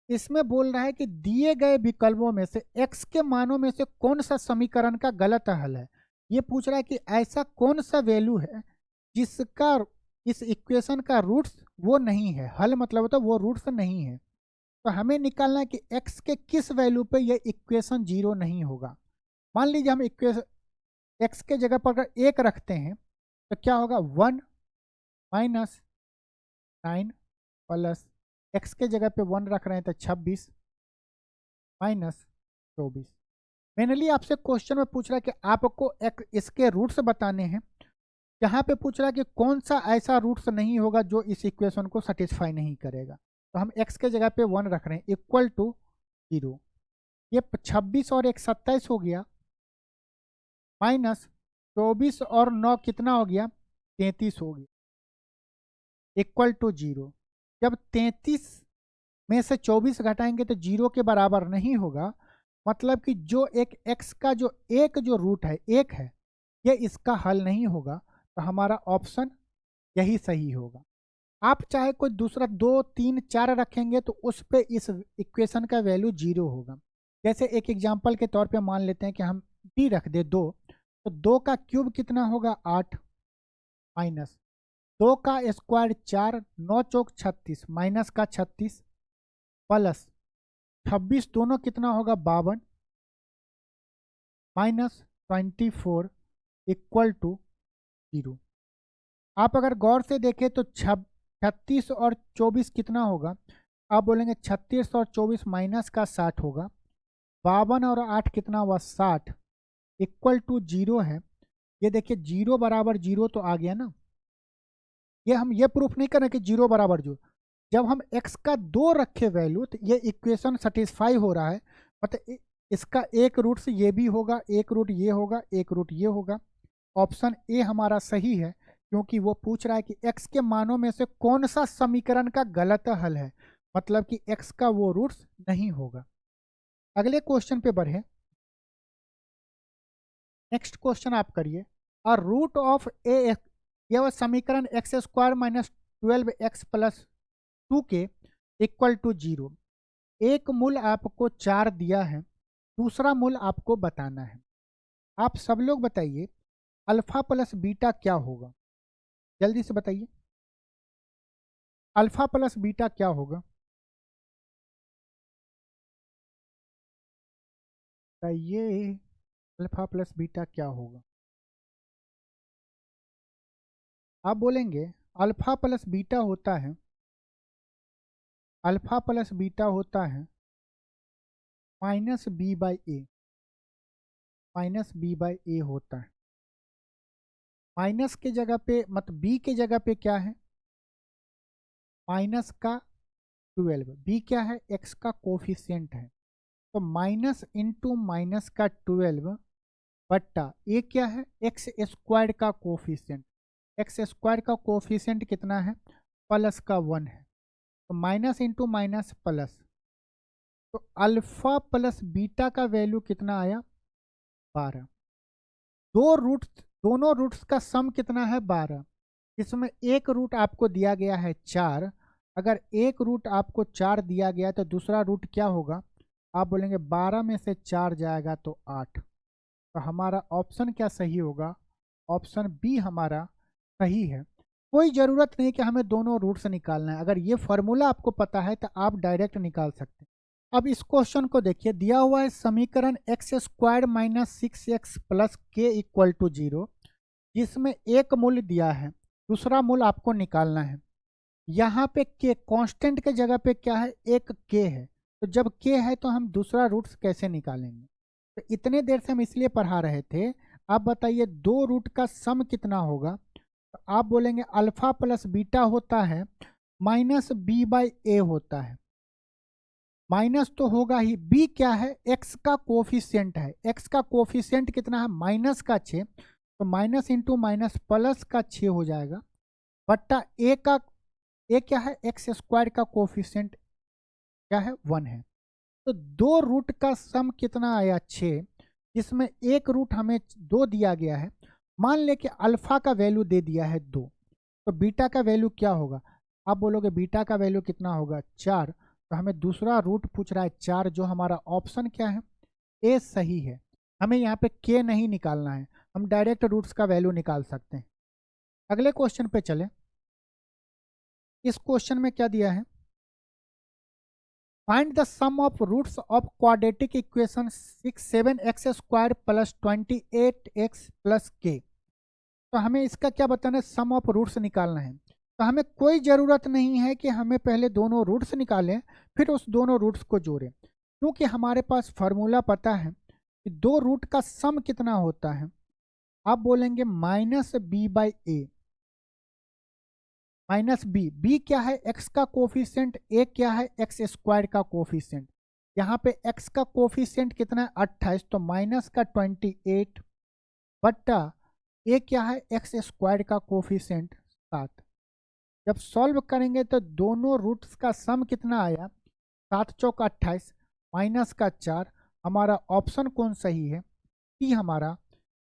इसमें बोल रहा है कि दिए गए विकल्पों में से x के मानों में से कौन सा समीकरण का गलत हल है। ये पूछ रहा है कि ऐसा कौन सा वैल्यू है जिसका इस इक्वेशन का रूट्स वो नहीं है, हल मतलब होता है वो रूट्स नहीं है। तो हमें निकालना है कि x के किस वैल्यू पे ये इक्वेशन 0 नहीं होगा। मान लीजिए हम इक्वेशन x के जगह पर अगर 1 रखते हैं तो क्या होगा 1 माइनस 9 प्लस x के जगह पे 1 रख रहे हैं तो 26 माइनस 24। मेनली आपसे क्वेश्चन में पूछ रहा है कि आपको इसके रूट्स बताने हैं। यहाँ पे पूछ रहा है कि कौन सा ऐसा रूट्स नहीं होगा जो इस इक्वेशन को सेटिस्फाई नहीं करेगा। तो हम x के जगह पे 1 रख रहे हैं इक्वल टू 0। ये 26 और 1 27 हो गया, माइनस 24 और 9 कितना हो गया 33 हो गया, इक्वल टू 0। जब 33 में से 24 घटाएंगे तो 0 के बराबर नहीं होगा, मतलब कि जो एक x का जो रूट है 1 है, ये इसका हल नहीं होगा। तो हमारा ऑप्शन यही सही होगा। आप चाहे कोई दूसरा 2 3 4 रखेंगे तो उस पे इस इक्वेशन का वैल्यू 0 होगा। जैसे एक एग्जांपल के तौर पे मान लेते हैं कि हम d रख दे 2, तो 2 का क्यूब कितना होगा 8 माइनस 2 का स्क्वायर 4, 9 चौक 36 माइनस का 36 प्लस 26 दोनों कितना होगा 52 माइनस 24 इक्वल टू 0। आप अगर गौर से देखें तो 36 और 24 कितना होगा? आप बोलेंगे 36 और 24 माइनस का 60 होगा। 52 और 8 कितना हुआ? 60 इक्वल टू 0 है। ये देखिए 0 बराबर 0 तो आ गया ना। ये हम ये प्रूफ नहीं कर रहे कि 0 बराबर 0। जब हम x का 2 रखे वैल्यू तो ये इक्वेशन सेटिस्फाई हो रहा है। मतलब इसका एक रूट से ये भी होगा, एक रूट ये होगा, एक रूट ये होगा। ऑप्शन ए हमारा सही है, क्योंकि वो पूछ रहा है कि x के मानों में से कौन सा समीकरण का गलत हल है, मतलब कि x का वो रूट्स नहीं होगा। अगले क्वेश्चन पे बढ़े। नेक्स्ट क्वेश्चन आप करिए। अ रूट ऑफ ए, यह समीकरण x square minus 12x plus 2 के इक्वल टू 0। एक मूल आपको 4 दिया है, दूसरा मूल आपको बताना है। आप सब लोग बताइए अल्फा प्लस बीटा क्या होगा? जल्दी से बताइए, अल्फा प्लस बीटा क्या होगा? बताइए अल्फा प्लस बीटा क्या होगा? आप बोलेंगे अल्फा प्लस बीटा होता है, अल्फा प्लस बीटा होता है minus b by a, minus b by a होता है। माइनस के जगह पे मतलब बी के जगह पे क्या है? माइनस का 12। बी क्या है? एक्स का कोफिशिएंट है। तो माइनस इंटू माइनस का 12 बट्टा ए क्या है? एक्स स्क्वायर का कोफिशिएंट। एक्स स्क्वायर का कोफिशिएंट कितना है? प्लस का 1 है। तो माइनस इंटू माइनस प्लस, तो अल्फा प्लस बीटा का वैल्यू कितना आया? 12। दो रूट्स, दोनों रूट्स का सम कितना है? 12। इसमें एक रूट आपको दिया गया है 4। अगर एक रूट आपको 4 दिया गया तो दूसरा रूट क्या होगा? आप बोलेंगे 12 में से 4 जाएगा तो 8। तो हमारा ऑप्शन क्या सही होगा? ऑप्शन बी हमारा सही है। कोई ज़रूरत नहीं कि हमें दोनों रूट से निकालना है। अगर ये फार्मूला आपको पता है तो आप डायरेक्ट निकाल सकते हैं। अब इस क्वेश्चन को देखिए, दिया हुआ है समीकरण x square minus 6x plus के इक्वल टू 0, जिसमें एक मूल्य दिया है, दूसरा मूल्य आपको निकालना है। यहाँ पे के कांस्टेंट के जगह पे क्या है? एक के है। तो जब के है तो हम दूसरा रूट्स कैसे निकालेंगे? तो इतने देर से हम इसलिए पढ़ा रहे थे। आप बताइए दो रूट का सम कितना होगा? तो आप बोलेंगे अल्फा प्लस बीटा होता है माइनस बी बाई ए होता है। माइनस तो होगा ही, बी क्या है? एक्स का कोफिशिएंट है। एक्स का कोफिशिएंट कितना है? माइनस का 6। तो माइनस इंटू माइनस प्लस का 6 हो जाएगा बट्टा ए का, ए क्या है? एक्स स्क्वायर का कोफिशिएंट क्या है? 1 है। तो दो रूट का सम कितना आया? 6, जिसमें एक रूट हमें 2 दिया गया है। मान ले कि अल्फा का वैल्यू दे दिया है 2, तो बीटा का वैल्यू क्या होगा? आप बोलोगे बीटा का वैल्यू कितना होगा? 4। तो हमें दूसरा रूट पूछ रहा है 4, जो हमारा ऑप्शन क्या है? ए सही है। हमें यहाँ पे के नहीं निकालना है, हम डायरेक्ट रूट्स का वैल्यू निकाल सकते हैं। अगले क्वेश्चन पे चले। इस क्वेश्चन में क्या दिया है? Find the sum of roots of quadratic equation 6 7x square plus 28x plus k. तो हमें इसका क्या बताना है? सम ऑफ रूट्स निकालना है। तो हमें कोई ज़रूरत नहीं है कि हमें पहले दोनों रूट्स निकालें फिर उस दोनों रूट्स को जोड़ें, क्योंकि हमारे पास फार्मूला पता है कि दो रूट का सम कितना होता है। आप बोलेंगे minus b by a, minus b, b क्या है? एक्स का कोफिशिएंट, ए क्या है? एक्स स्क्वायर का कोफिशिएंट। यहाँ पे एक्स का कोफिशिएंट कितना है? 28। तो माइनस का 28 बट्टा ए क्या है? एक्स स्क्वायर का कोफिशिएंट 7। जब सॉल्व करेंगे तो दोनों रूट्स का सम कितना आया? 7 चौक 28 माइनस का 4। हमारा ऑप्शन कौन सही है? सी हमारा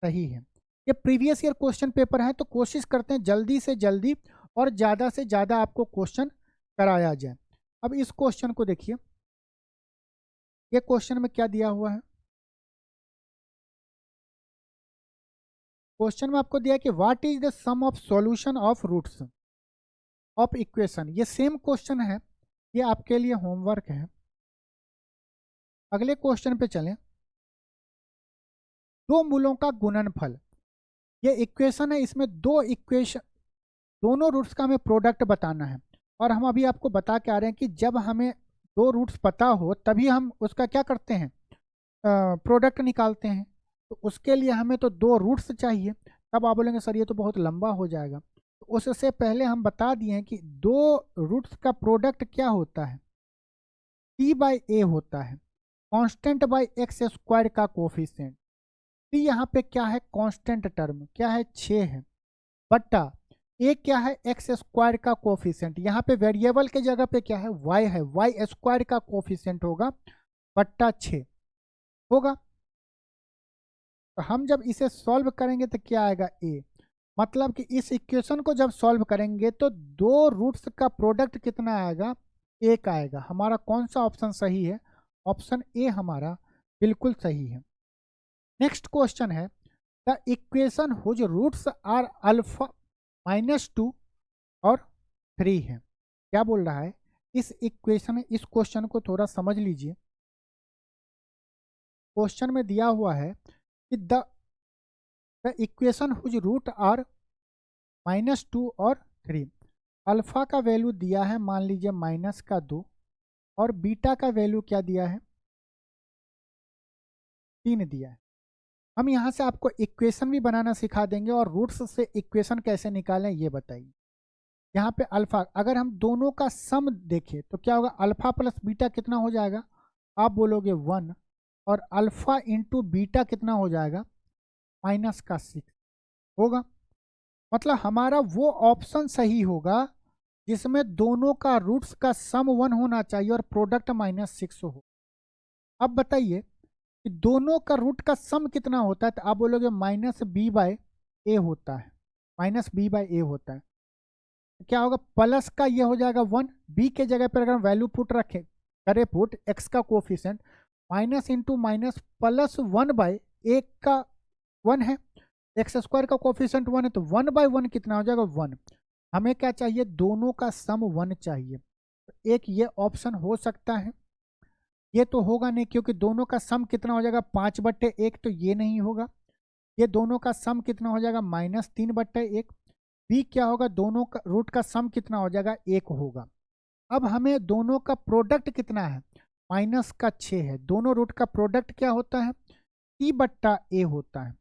सही है। ये प्रीवियस ईयर क्वेश्चन पेपर है, तो कोशिश करते हैं जल्दी से जल्दी और ज़्यादा से ज़्यादा आपको क्वेश्चन कराया जाए। अब इस क्वेश्चन को देखिए, ये क्वेश्चन में क्या दिया हुआ है? क्वेश्चन में आपको दिया है कि what is the sum of solution of roots of equation. ये सेम क्वेश्चन है, ये आपके लिए होमवर्क है। अगले क्वेश्चन पे चलें। दो मूलों का गुणनफल, ये इक्वेशन है, इसमें दो इक्वेशन दोनों रूट्स का हमें प्रोडक्ट बताना है। और हम अभी आपको बता के आ रहे हैं कि जब हमें दो रूट्स पता हो तभी हम उसका क्या करते हैं, प्रोडक्ट निकालते हैं। तो उसके लिए हमें तो दो रूट्स चाहिए। तब आप बोलेंगे सर ये तो बहुत लंबा हो जाएगा। तो उससे पहले हम बता दिए हैं कि दो रूट्स का प्रोडक्ट क्या होता है, टी बाई ए होता है, कांस्टेंट बाई एक्स स्क्वायर का कोफिशिएंट। टी यहाँ पे क्या है, कांस्टेंट टर्म क्या है 6 है, बट्टा ए क्या है, एक्स स्क्वायर का कोफिशिएंट। यहाँ पे वेरिएबल के जगह पे क्या है, वाई है, वाई स्क्वायर का कोफिशिएंट होगा बट्टा 6 होगा। तो हम जब इसे सॉल्व करेंगे तो क्या आएगा, ए। मतलब कि इस इक्वेशन को जब सॉल्व करेंगे तो दो रूट्स का प्रोडक्ट कितना आएगा, एक आएगा। हमारा कौन सा ऑप्शन सही है, ऑप्शन ए हमारा बिल्कुल सही है। नेक्स्ट क्वेश्चन है the equation whose roots are alpha -2 और 3 है। क्या बोल रहा है इस इक्वेशन, इस क्वेश्चन को थोड़ा समझ लीजिए। क्वेश्चन में दिया हुआ है कि the equation whose root are -2 और 3, अल्फा का वैल्यू दिया है मान लीजिए -2 और बीटा का वैल्यू क्या दिया है, 3 दिया है। हम यहाँ से आपको इक्वेशन भी बनाना सिखा देंगे और रूट्स से इक्वेशन कैसे निकालें ये बताइए। यहाँ पे अल्फा, अगर हम दोनों का सम देखें तो क्या होगा, अल्फा प्लस बीटा कितना हो जाएगा, आप बोलोगे 1, और अल्फा इंटू बीटा कितना हो जाएगा, -6 होगा। मतलब हमारा वो ऑप्शन सही होगा जिसमें दोनों का रूट्स का सम 1 होना चाहिए और प्रोडक्ट -6 हो। अब बताइए कि दोनों का रूट का सम कितना होता है, तो आप बोलोगे -b/a होता है, -b/a होता है। क्या होगा, प्लस का ये हो जाएगा 1, b के जगह पर अगर वैल्यू पुट रखें, करे पुट x का coefficient minus into minus plus 1/a का 1 है, एक्स स्क्वायर का कोफिशिएंट 1 है, तो 1/1 कितना हो जाएगा, 1। हमें क्या चाहिए, दोनों का सम 1 चाहिए। एक ये ऑप्शन हो सकता है, ये तो होगा नहीं क्योंकि दोनों का सम कितना हो जाएगा 5/1, तो ये नहीं होगा। ये दोनों का सम कितना हो जाएगा -3/1। बी क्या होगा, दोनों का रूट का सम कितना हो जाएगा 1 होगा। अब हमें दोनों का प्रोडक्ट कितना है, -6 है। दोनों रूट का प्रोडक्ट क्या होता है, t/a होता है,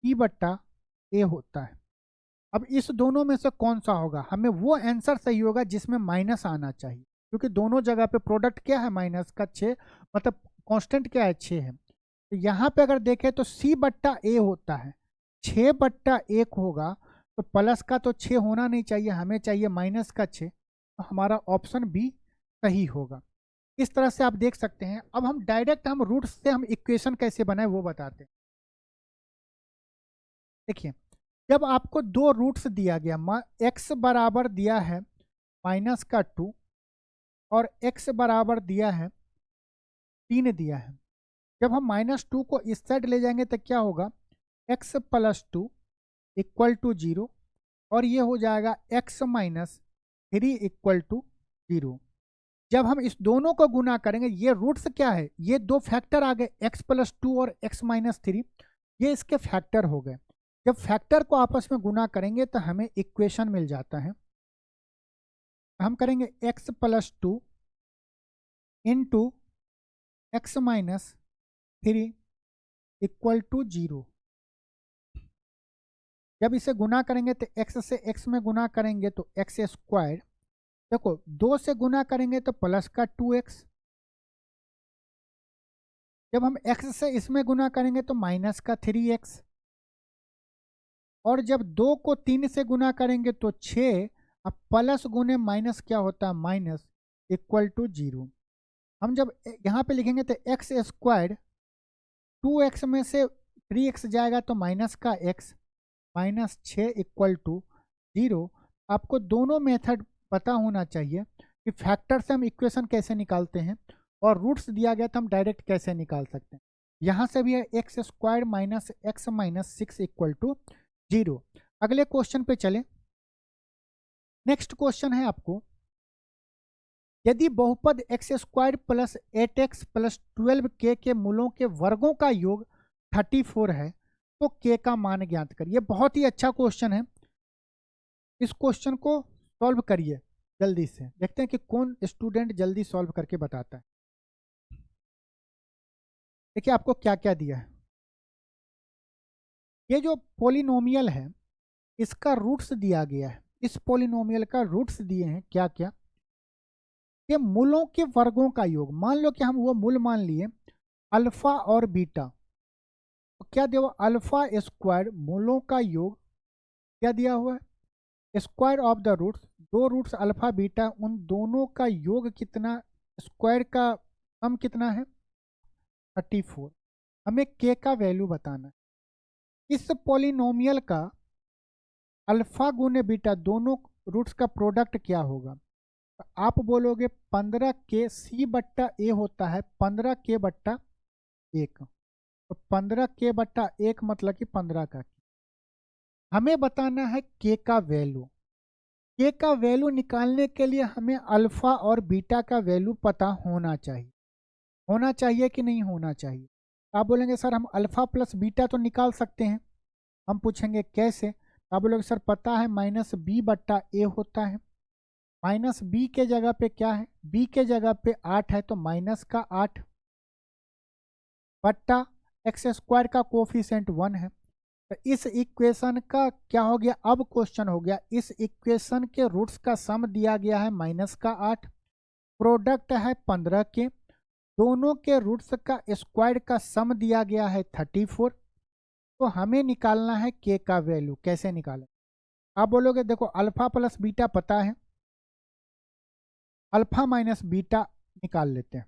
t/a होता है। अब इस दोनों में से कौन सा होगा, हमें वो आंसर सही होगा जिसमें माइनस आना चाहिए, क्योंकि दोनों जगह पे प्रोडक्ट क्या है -6, मतलब कांस्टेंट क्या है 6 है। तो यहाँ पे अगर देखें तो c/a होता है, 6/1 होगा, तो प्लस का तो 6 होना नहीं चाहिए, हमें चाहिए -6, तो हमारा ऑप्शन बी सही होगा। इस तरह से आप देख सकते हैं। अब हम डायरेक्ट हम रूट से हम इक्वेशन कैसे बनाए वो बताते हैं। देखिए, जब आपको दो रूट्स दिया गया, x बराबर दिया है -2 और x बराबर दिया है 3 दिया है। जब हम -2 को इस साइड ले जाएंगे तो क्या होगा, x + 2 = 0 और ये हो जाएगा x - 3 = 0। जब हम इस दोनों को गुना करेंगे, ये रूट्स क्या है, ये दो फैक्टर आ गए, x + 2 और x - 3, ये इसके फैक्टर हो गए। जब फैक्टर को आपस में गुना करेंगे तो हमें इक्वेशन मिल जाता है। हम करेंगे x + 2 इंटू x - 3 = 0। जब इसे गुना करेंगे तो x से x में गुना करेंगे तो x², देखो 2 से गुना करेंगे तो प्लस का 2x, जब हम x से इसमें गुना करेंगे तो माइनस का 3x, और जब 2 को 3 से गुना करेंगे तो 6। अब प्लस गुने माइनस क्या होता है, माइनस = 0। हम जब यहाँ पे लिखेंगे तो x², 2x में से 3x जाएगा तो माइनस का x, -6 = 0। आपको दोनों मेथड पता होना चाहिए कि फैक्टर से हम इक्वेशन कैसे निकालते हैं और रूट्स दिया गया तो हम डायरेक्ट कैसे निकाल सकते हैं। यहाँ से भी है x² - x - 6 = 0। अगले क्वेश्चन पे चलें। नेक्स्ट क्वेश्चन है आपको, यदि बहुपद x² + 8x + 12k के मूलों के वर्गों का योग 34 है तो k का मान ज्ञात करिए। बहुत ही अच्छा क्वेश्चन है। इस क्वेश्चन को सॉल्व करिए जल्दी से, देखते हैं कि कौन स्टूडेंट जल्दी सॉल्व करके बताता है। देखिए आपको क्या क्या दिया है। ये जो पॉलिनोमियल है इसका रूट्स दिया गया है। इस पॉलिनोमियल का रूट्स दिए हैं क्या क्या, ये मूलों के वर्गों का योग। मान लो कि हम वो मूल मान लिए अल्फा और बीटा, तो क्या दिया हुआ, अल्फा स्क्वायर मूलों का योग क्या दिया हुआ है, स्क्वायर ऑफ द रूट्स, दो रूट्स अल्फा बीटा उन दोनों का योग कितना, स्क्वायर का सम कितना है 34। हमें के का वैल्यू बताना है। इस पॉलिनोमियल का अल्फा गुने बीटा दोनों रूट्स का प्रोडक्ट क्या होगा। तो आप बोलोगे 15 के सी बट्टा ए होता है 15 के बट्टा 1, तो 15 के बट्टा 1 मतलब कि 15 का। हमें बताना है के का वैल्यू। के का वैल्यू निकालने के लिए हमें अल्फा और बीटा का वैल्यू पता होना चाहिए। होना चाहिए कि नहीं होना चाहिए। आप बोलेंगे सर हम अल्फा प्लस बीटा तो निकाल सकते हैं। हम पूछेंगे कैसे, आप बोलोगे सर पता है माइनस बी बट्टा ए होता है। माइनस बी के जगह पे क्या है, बी के जगह पे 8 है तो माइनस का 8 बट्टा एक्स स्क्वायर का कोफिशिएंट 1 है। तो इस इक्वेशन का क्या हो गया, अब क्वेश्चन हो गया इस इक्वेशन के रूट्स का सम दिया गया है माइनस का 8, प्रोडक्ट है 15 के, दोनों के रूट्स का स्क्वायर का सम दिया गया है 34। तो हमें निकालना है के का वैल्यू। कैसे निकालें, आप बोलोगे देखो अल्फा प्लस बीटा पता है, अल्फा माइनस बीटा निकाल लेते हैं।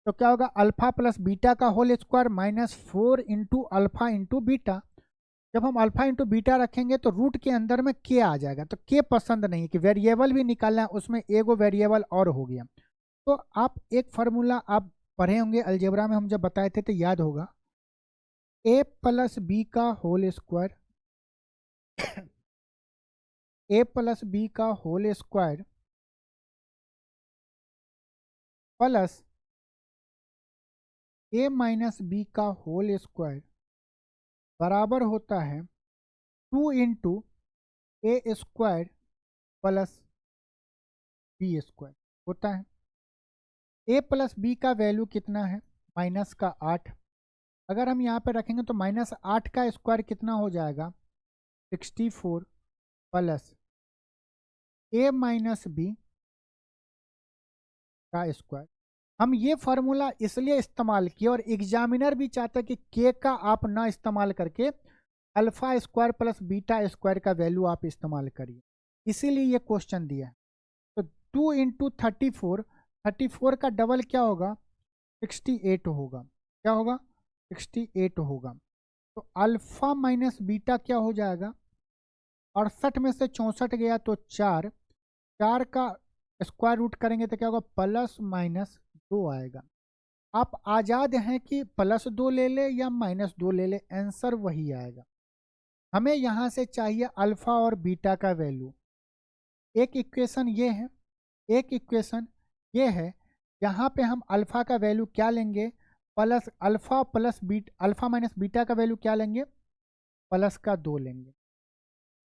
तो क्या होगा, अल्फा प्लस बीटा का whole square minus 4 into alpha into beta. जब हम अल्फा इंटू बीटा रखेंगे तो रूट के अंदर में के आ जाएगा, तो के पसंद नहीं कि वेरिएबल भी निकालना है, उसमें एगो वेरिएबल और हो गया। तो आप एक फार्मूला आप पढ़े होंगे अलजेब्रा में, हम जब बताए थे तो याद होगा, ए प्लस बी का होल स्क्वायर ए प्लस बी का होल स्क्वायर प्लस ए माइनस बी का होल स्क्वायर बराबर होता है 2 इंटू ए स्क्वायर प्लस बी स्क्वायर होता है। ए प्लस बी का वैल्यू कितना है, माइनस का 8। अगर हम यहाँ पे रखेंगे तो माइनस 8 का स्क्वायर कितना हो जाएगा 64 प्लस ए माइनस बी का स्क्वायर। हम ये फार्मूला इसलिए इस्तेमाल किए और एग्जामिनर भी चाहता है कि के का आप ना इस्तेमाल करके alpha square plus beta square का वैल्यू आप इस्तेमाल करिए, इसीलिए ये क्वेश्चन दिया है। तो 2 इंटू 34, 34 का डबल क्या होगा 68 होगा। क्या होगा 68 होगा। तो अल्फा माइनस बीटा क्या हो जाएगा, 68 में से 64 गया तो 4, 4 का स्क्वायर रूट करेंगे तो क्या होगा प्लस माइनस 2 आएगा। आप आज़ाद हैं कि प्लस 2 ले ले या माइनस 2 ले ले, आंसर वही आएगा। हमें यहाँ से चाहिए अल्फा और बीटा का वैल्यू। एक इक्वेशन ये है, एक इक्वेशन ये है, यहाँ पे हम अल्फा का वैल्यू क्या लेंगे, plus alpha plus beta alpha minus beta का वैल्यू क्या लेंगे, प्लस का 2 लेंगे।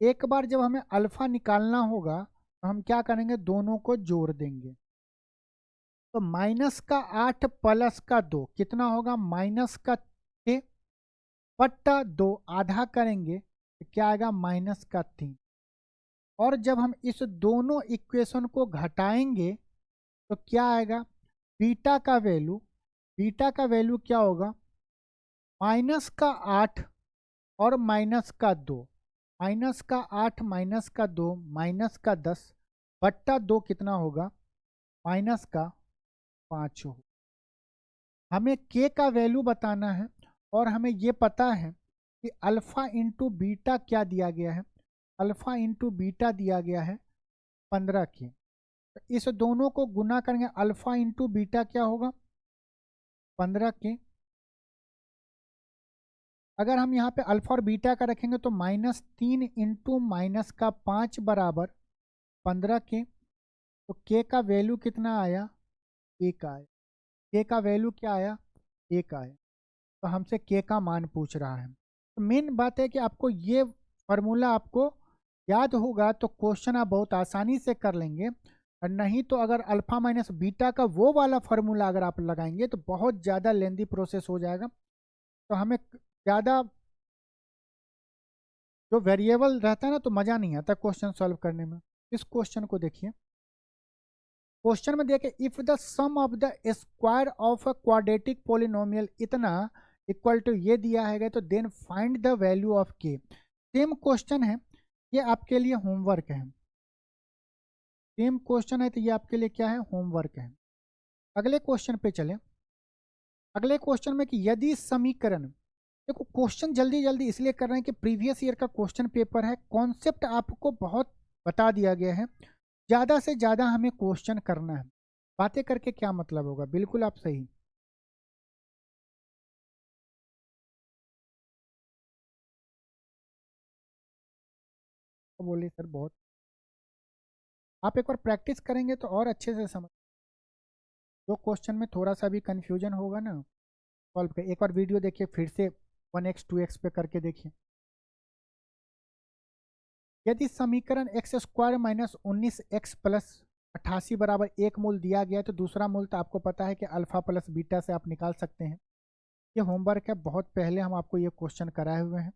एक बार जब हमें अल्फा निकालना होगा तो हम क्या करेंगे, दोनों को जोड़ देंगे। तो माइनस का 8 प्लस का 2 कितना होगा, माइनस का 6 बट्टा 2 आधा करेंगे तो क्या आएगा माइनस का 3। और जब हम इस दोनों इक्वेशन को घटाएंगे तो क्या आएगा, बीटा का वैल्यू, बीटा का वैल्यू क्या होगा माइनस का 8 और माइनस का 2, माइनस का 8 माइनस का 2 माइनस का 10 बट्टा 2 कितना होगा माइनस का 5 हो। हमें के का वैल्यू बताना है और हमें ये पता है कि अल्फ़ा इंटू बीटा क्या दिया गया है, अल्फ़ा इंटू बीटा दिया गया है 15 के। तो इस दोनों को गुना करेंगे, अल्फ़ा इंटू बीटा क्या होगा 15 के। अगर हम यहाँ पे अल्फ़ा और बीटा का रखेंगे तो -3 इंटू माइनस का 5 बराबर 15 के। तो के का वैल्यू कितना आया, 1 आया। के का वैल्यू क्या आया, 1 आया। तो हमसे के का मान पूछ रहा है। तो मेन बात है कि आपको ये फार्मूला आपको याद होगा तो क्वेश्चन आप बहुत आसानी से कर लेंगे, और नहीं तो अगर अल्फा माइनस बीटा का वो वाला फॉर्मूला अगर आप लगाएंगे तो बहुत ज़्यादा लेंदी प्रोसेस हो जाएगा। तो हमें ज़्यादा जो वेरिएबल रहता है ना तो मज़ा नहीं आता क्वेश्चन सॉल्व करने में। इस क्वेश्चन को देखिए, क्वेश्चन में देखिए, if the sum of the square of a quadratic polynomial इतना इक्वल टू ये दिया है तो then find the value of k. Same question है, ये आपके लिए होमवर्क है। सेम क्वेश्चन है तो ये आपके लिए क्या है, होमवर्क है। अगले क्वेश्चन पे चलें। अगले क्वेश्चन में कि यदि समीकरण, देखो क्वेश्चन जल्दी जल्दी इसलिए कर रहे हैं कि प्रीवियस ईयर का क्वेश्चन पेपर है, कॉन्सेप्ट आपको बहुत बता दिया गया है, ज़्यादा से ज़्यादा हमें क्वेश्चन करना है। बातें करके क्या मतलब होगा, बिल्कुल आप सही। तो बोले सर बहुत, आप एक बार प्रैक्टिस करेंगे तो और अच्छे से समझ। जो क्वेश्चन में थोड़ा सा भी कंफ्यूजन होगा ना सॉल्व कर, एक बार वीडियो देखिए फिर से 1x 2x पे करके देखिए। यदि समीकरण x square minus 19x plus 88 बराबर एक मूल दिया गया है तो दूसरा मूल तो आपको पता है कि अल्फा प्लस बीटा से आप निकाल सकते हैं। ये होमवर्क है, बहुत पहले हम आपको ये क्वेश्चन कराए हुए हैं।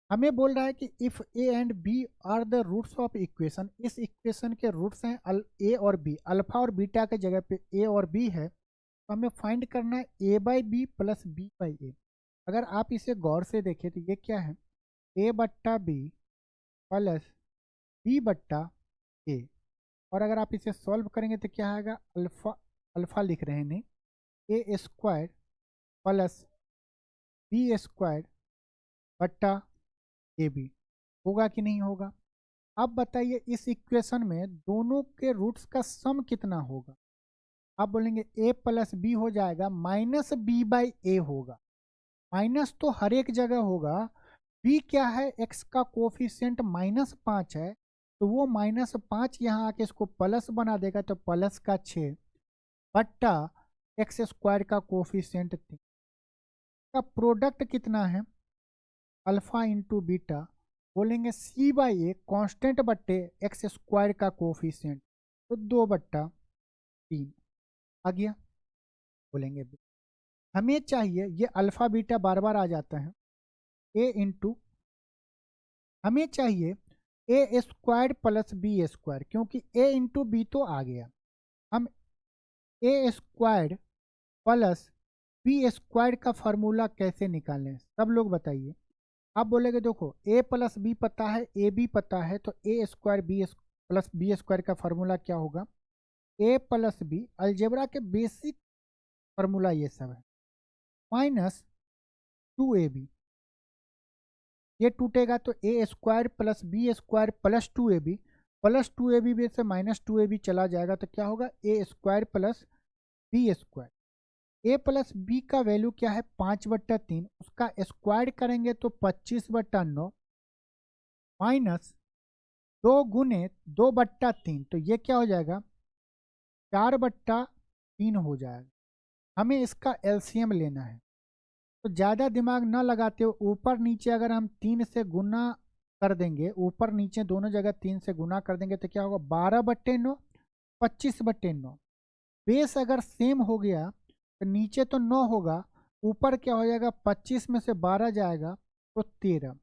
हमें बोल रहा है कि if a and b are the roots of equation, इस इक्वेशन के रूट्स हैं ए और बी, अल्फा और बीटा के जगह पे ए और बी है, तो हमें फाइंड करना है a by b plus b by a. अगर आप इसे गौर से देखें तो ये क्या है, ए बट्टा बी प्लस बी बट्टा ए। और अगर आप इसे सॉल्व करेंगे तो क्या आएगा, अल्फा, अल्फा लिख रहे हैं नहीं, ए स्क्वायर प्लस बी स्क्वायर बट्टा ए बी। होगा कि नहीं होगा। अब बताइए इस इक्वेशन में दोनों के रूट्स का सम कितना होगा। आप बोलेंगे ए प्लस बी हो जाएगा माइनस बी बाई ए होगा। माइनस तो हर एक जगह होगा, बी क्या है, एक्स का कोफिशिएंट -5 है, तो वो -5 यहाँ आके इसको प्लस बना देगा, तो प्लस का 6 बट्टा एक्स स्क्वायर का कोफिशिएंट 3 का प्रोडक्ट कितना है, अल्फा इंटू बीटा, बोलेंगे सी बाई ए कॉन्स्टेंट बट्टे एक्स स्क्वायर का कोफिशिएंट, तो 2/3 आ गया। बोलेंगे हमें चाहिए, ये अल्फा बीटा बार बार आ जाता है, ए इंटू, हमें चाहिए ए स्क्वायर प्लस बी स्क्वायर, क्योंकि ए इंटू बी तो आ गया। हम ए स्क्वायर प्लस बी स्क्वायर का फॉर्मूला कैसे निकालें, सब लोग बताइए। आप बोलेगे देखो ए प्लस बी पता है, ए बी पता है, तो a square b plus b square का फॉर्मूला क्या होगा, ए प्लस बी, अलजेब्रा के बेसिक फार्मूला ये सब है, माइनस 2ab, ये टूटेगा तो a square plus b square plus 2ab, plus 2ab में से माइनस 2ab चला जाएगा तो क्या होगा, ए स्क्वायर प्लस बी स्क्वायर। ए प्लस बी का वैल्यू क्या है, 5/3, उसका स्क्वायर करेंगे तो 25/9 माइनस 2 गुने 2/3, तो ये क्या हो जाएगा, 4/3 हो जाएगा। हमें इसका एलसीएम लेना है, तो ज़्यादा दिमाग ना लगाते हो, ऊपर नीचे अगर हम 3 से गुना कर देंगे, ऊपर नीचे दोनों जगह 3 से गुना कर देंगे तो क्या होगा, 12/9 25/9। बेस अगर सेम हो गया तो नीचे तो 9 होगा, ऊपर क्या हो जाएगा, 25 में से 12 जाएगा तो 13।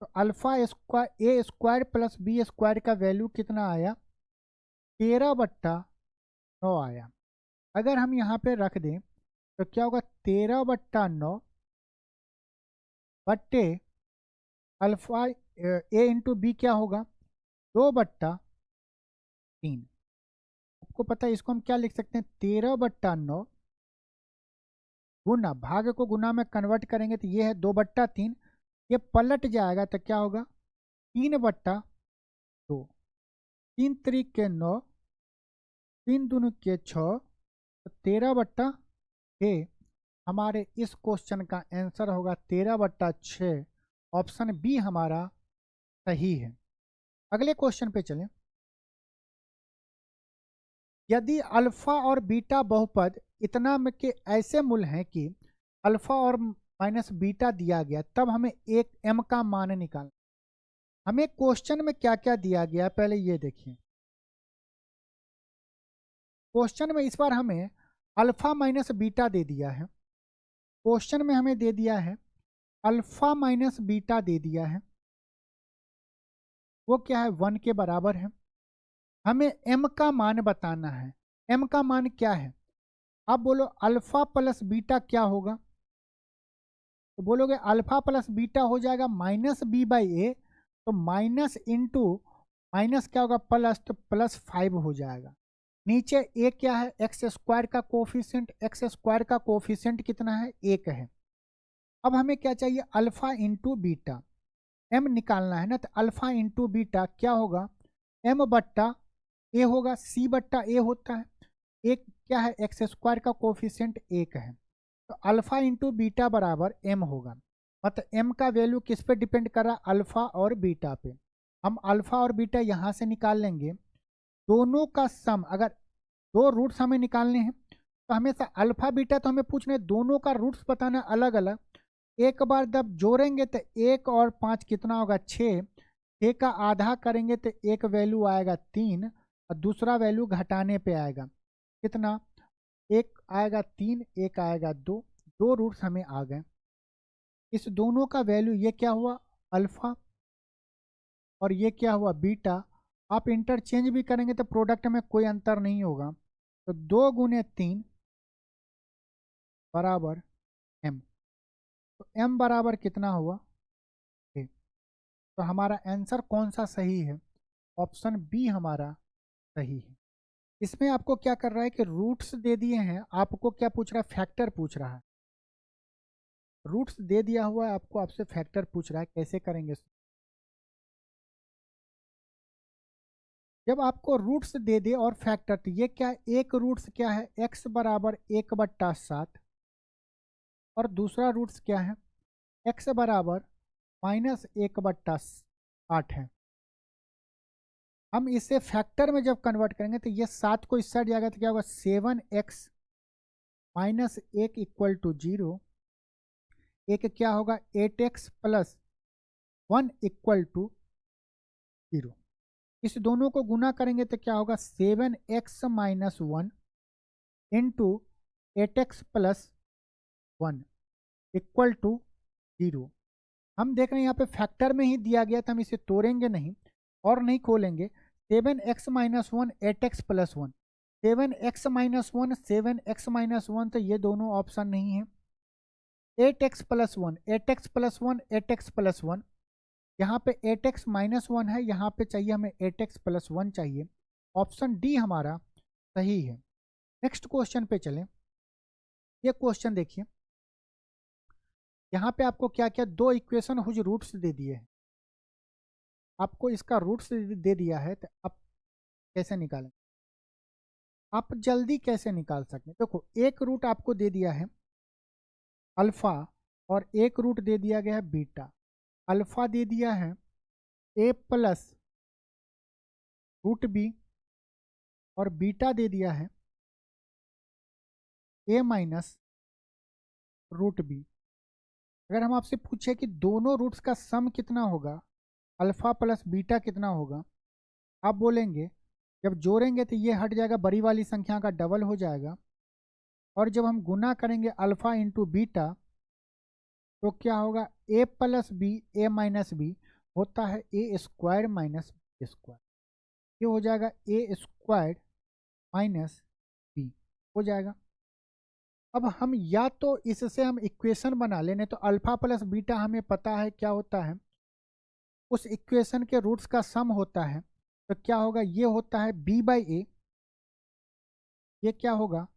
तो अल्फा स्क्वायर ए स्क्वायर प्लस बी स्क्वायर का वैल्यू कितना आया, 13/9 आया। अगर हम यहाँ पे रख दें तो क्या होगा, 13/9 बट्टे अल्फा ए इंटू बी क्या होगा, 2/3। आपको पता है इसको हम क्या लिख सकते हैं, 13/9 गुना, भाग को गुना में कन्वर्ट करेंगे तो ये है 2/3, ये पलट जाएगा तो क्या होगा, 3/2, 3 3 के 9, 3 दूनी के 6, तो 13/6 हमारे इस क्वेश्चन का आंसर होगा 13/6। ऑप्शन बी हमारा सही है। अगले क्वेश्चन पे चलें। यदि अल्फा और बीटा बहुपद इतना में के ऐसे मूल हैं कि अल्फा और माइनस बीटा दिया गया, तब हमें एक एम का मान निकालना। हमें क्वेश्चन में क्या क्या दिया गया पहले ये देखिए। क्वेश्चन में इस बार हमें अल्फा माइनस बीटा दे दिया है। क्वेश्चन में हमें दे दिया है अल्फा माइनस बीटा दे दिया है, वो क्या है 1 के बराबर है। हमें m का मान बताना है। m का मान क्या है? अब बोलो अल्फा प्लस बीटा क्या होगा, तो बोलोगे अल्फा प्लस बीटा हो जाएगा माइनस बी बाई ए, तो माइनस इंटू माइनस क्या होगा प्लस, तो प्लस 5 हो जाएगा। नीचे ए क्या है, एक्स स्क्वायर का कोफिशिएंट, एक्स स्क्वायर का कोफिशिएंट कितना है 1 है। अब हमें क्या चाहिए अल्फा इंटू बीटा, एम निकालना है ना, तो अल्फा इंटू बीटा क्या होगा एम बट्टा ए होगा, सी बट्टा ए होता है, एक क्या है एक्स स्क्वायर का कोफिशिएंट 1 है, तो अल्फा इंटू बीटा बराबर एम होगा। मतलब एम का वैल्यू किस पे डिपेंड कर रहा है, अल्फा और बीटा पे। हम अल्फा और बीटा यहाँ से निकाल लेंगे, दोनों का सम, अगर दो रूट्स हमें निकालने हैं तो हमेशा अल्फा बीटा तो हमें पूछना है, दोनों का रूट्स बताना अलग अलग। एक बार जब जोड़ेंगे तो 1 और 5 कितना होगा 6, 6 का आधा करेंगे तो एक वैल्यू आएगा 3 और दूसरा वैल्यू घटाने पे आएगा कितना, एक आएगा 3, एक आएगा 2, दो रूट्स हमें आ गए। इस दोनों का वैल्यू ये क्या हुआ अल्फा और ये क्या हुआ बीटा। आप इंटरचेंज भी करेंगे तो प्रोडक्ट में कोई अंतर नहीं होगा, तो 2 गुने 3 बराबर m, तो m बराबर कितना हुआ 6। तो हमारा आंसर कौन सा सही है, ऑप्शन बी हमारा सही है। इसमें आपको क्या कर रहा है कि रूट्स दे दिए हैं, आपको क्या पूछ रहा है फैक्टर पूछ रहा है। रूट्स दे दिया हुआ है आपको, आपसे फैक्टर पूछ रहा है, कैसे करेंगे। जब आपको रूट्स दे दे और फैक्टर, तो ये क्या है, एक रूट्स क्या है x बराबर 1/7 और दूसरा रूट्स क्या है x बराबर -1/8 है। हम इसे फैक्टर में जब कन्वर्ट करेंगे तो ये 7 को इस साइड जाएगा तो क्या होगा 7x माइनस 1 इक्वल टू 0, एक क्या होगा 8x प्लस 1 इक्वल टू 0। इस दोनों को गुना करेंगे तो क्या होगा 7x minus 1 into 8x plus 1 equal to 0। हम देख रहे हैं यहाँ पे फैक्टर में ही दिया गया था, हम इसे तोड़ेंगे नहीं और नहीं खोलेंगे। 7x minus 1 8x plus 1, 7x minus 1 7x minus 1, तो ये दोनों ऑप्शन नहीं है। 8x plus 1 8x plus 1 8x plus 1, यहाँ पे 8x माइनस 1 है, यहाँ पे चाहिए हमें 8x प्लस 1 चाहिए। ऑप्शन डी हमारा सही है। नेक्स्ट क्वेश्चन पे चलें। ये क्वेश्चन देखिए, यहाँ पे आपको क्या क्या दो इक्वेशन हुज रूट्स दे दिए हैं, आपको इसका रूट्स दे दिया है, तो आप कैसे निकालें, आप जल्दी कैसे निकाल सकते हैं। देखो एक रूट आपको दे दिया है अल्फा और एक रूट दे दिया गया है बीटा। अल्फा दे दिया है a प्लस रूट बी और बीटा दे दिया है a माइनस रूट बी। अगर हम आपसे पूछे कि दोनों रूट्स का सम कितना होगा, अल्फा प्लस बीटा कितना होगा, आप बोलेंगे जब जोड़ेंगे तो ये हट जाएगा, बड़ी वाली संख्या का डबल हो जाएगा, और जब हम गुना करेंगे अल्फा इंटू बीटा तो क्या होगा a plus b a minus b होता है a square minus b square, ये हो जाएगा ए स्क्वायर माइनस बी हो जाएगा। अब हम या तो इससे हम इक्वेशन बना लेने, तो अल्फा प्लस बीटा हमें पता है क्या होता है, उस इक्वेशन के रूट्स का सम होता है, तो क्या होगा ये होता है b बाई ए, ये क्या होगा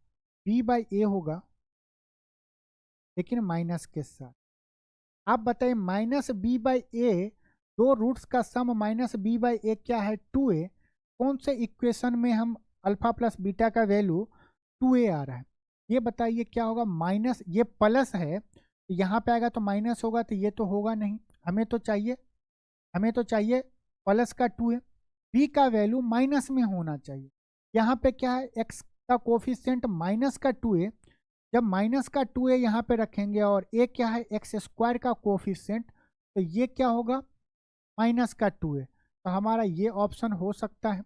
b बाई ए होगा लेकिन माइनस के साथ। आप बताइए माइनस बी बाई ए, दो रूट्स का सम माइनस बी बाई ए क्या है 2a, कौन से इक्वेशन में हम अल्फा प्लस बीटा का वैल्यू 2a आ रहा है, ये बताइए क्या होगा। माइनस ये प्लस है तो यहाँ पे आएगा तो माइनस होगा, तो ये तो होगा नहीं, हमें तो चाहिए प्लस का 2a, b का वैल्यू माइनस में होना चाहिए। यहाँ पे क्या है x का कोफिशिएंट माइनस का 2a, जब माइनस का 2a यहाँ पे रखेंगे और a क्या है एक्स स्क्वायर का कोफिशिएंट, तो ये क्या होगा माइनस का 2a, तो हमारा ये ऑप्शन हो सकता है।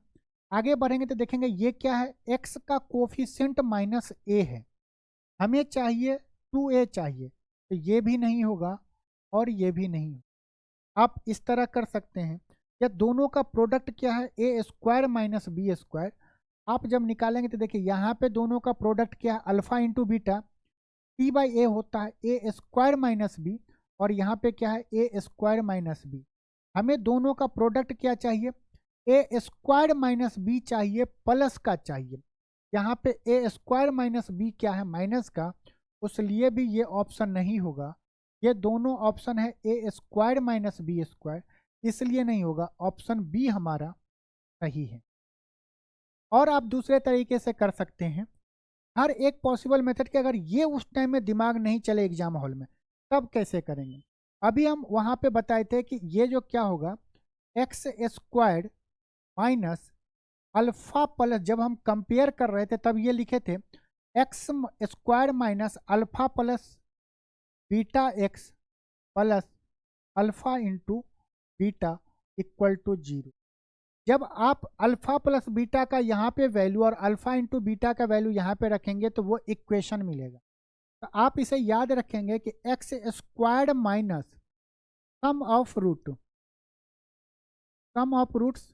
आगे बढ़ेंगे तो देखेंगे ये क्या है, x का कोफिशिएंट माइनस a है, हमें चाहिए 2a चाहिए, तो ये भी नहीं होगा और ये भी नहीं। आप इस तरह कर सकते हैं, या दोनों का प्रोडक्ट क्या है, a square minus b square. आप जब निकालेंगे तो देखिए यहाँ पे दोनों का प्रोडक्ट क्या है, alpha into beta, t by a होता है ए स्क्वायर माइनस बी, और यहाँ पे क्या है ए स्क्वायर माइनस बी। हमें दोनों का प्रोडक्ट क्या चाहिए, ए स्क्वायर माइनस बी चाहिए, प्लस का चाहिए। यहाँ पे ए स्क्वायर माइनस बी क्या है, माइनस का, उसलिए भी ये ऑप्शन नहीं होगा। ये दोनों ऑप्शन है a square minus b square, इसलिए नहीं होगा, ऑप्शन बी हमारा सही है। और आप दूसरे तरीके से कर सकते हैं, हर एक पॉसिबल मेथड के अगर ये उस टाइम में दिमाग नहीं चले एग्जाम हॉल में, तब कैसे करेंगे। अभी हम वहाँ पे बताए थे कि ये जो क्या होगा, x squared minus alpha plus, जब हम कंपेयर कर रहे थे तब ये लिखे थे x square minus alpha plus beta x plus alpha into beta equal to 0। जब आप अल्फा प्लस बीटा का यहाँ पे वैल्यू और अल्फा इंटू बीटा का वैल्यू यहाँ पे रखेंगे तो वो इक्वेशन मिलेगा। तो आप इसे याद रखेंगे कि x squared minus sum of roots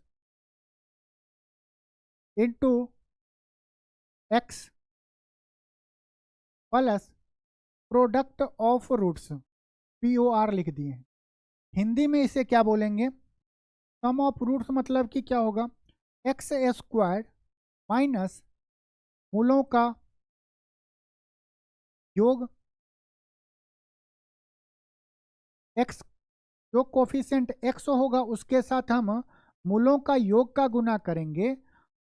into x plus product of roots, POR लिख दिए हैं। हिंदी में इसे क्या बोलेंगे, सम ऑफ रूट्स मतलब कि क्या होगा, एक्स स्क्वायर माइनस मूलों का योग, एक्स जो कोफिशिएंट एक्स होगा उसके साथ हम मूलों का योग का गुना करेंगे,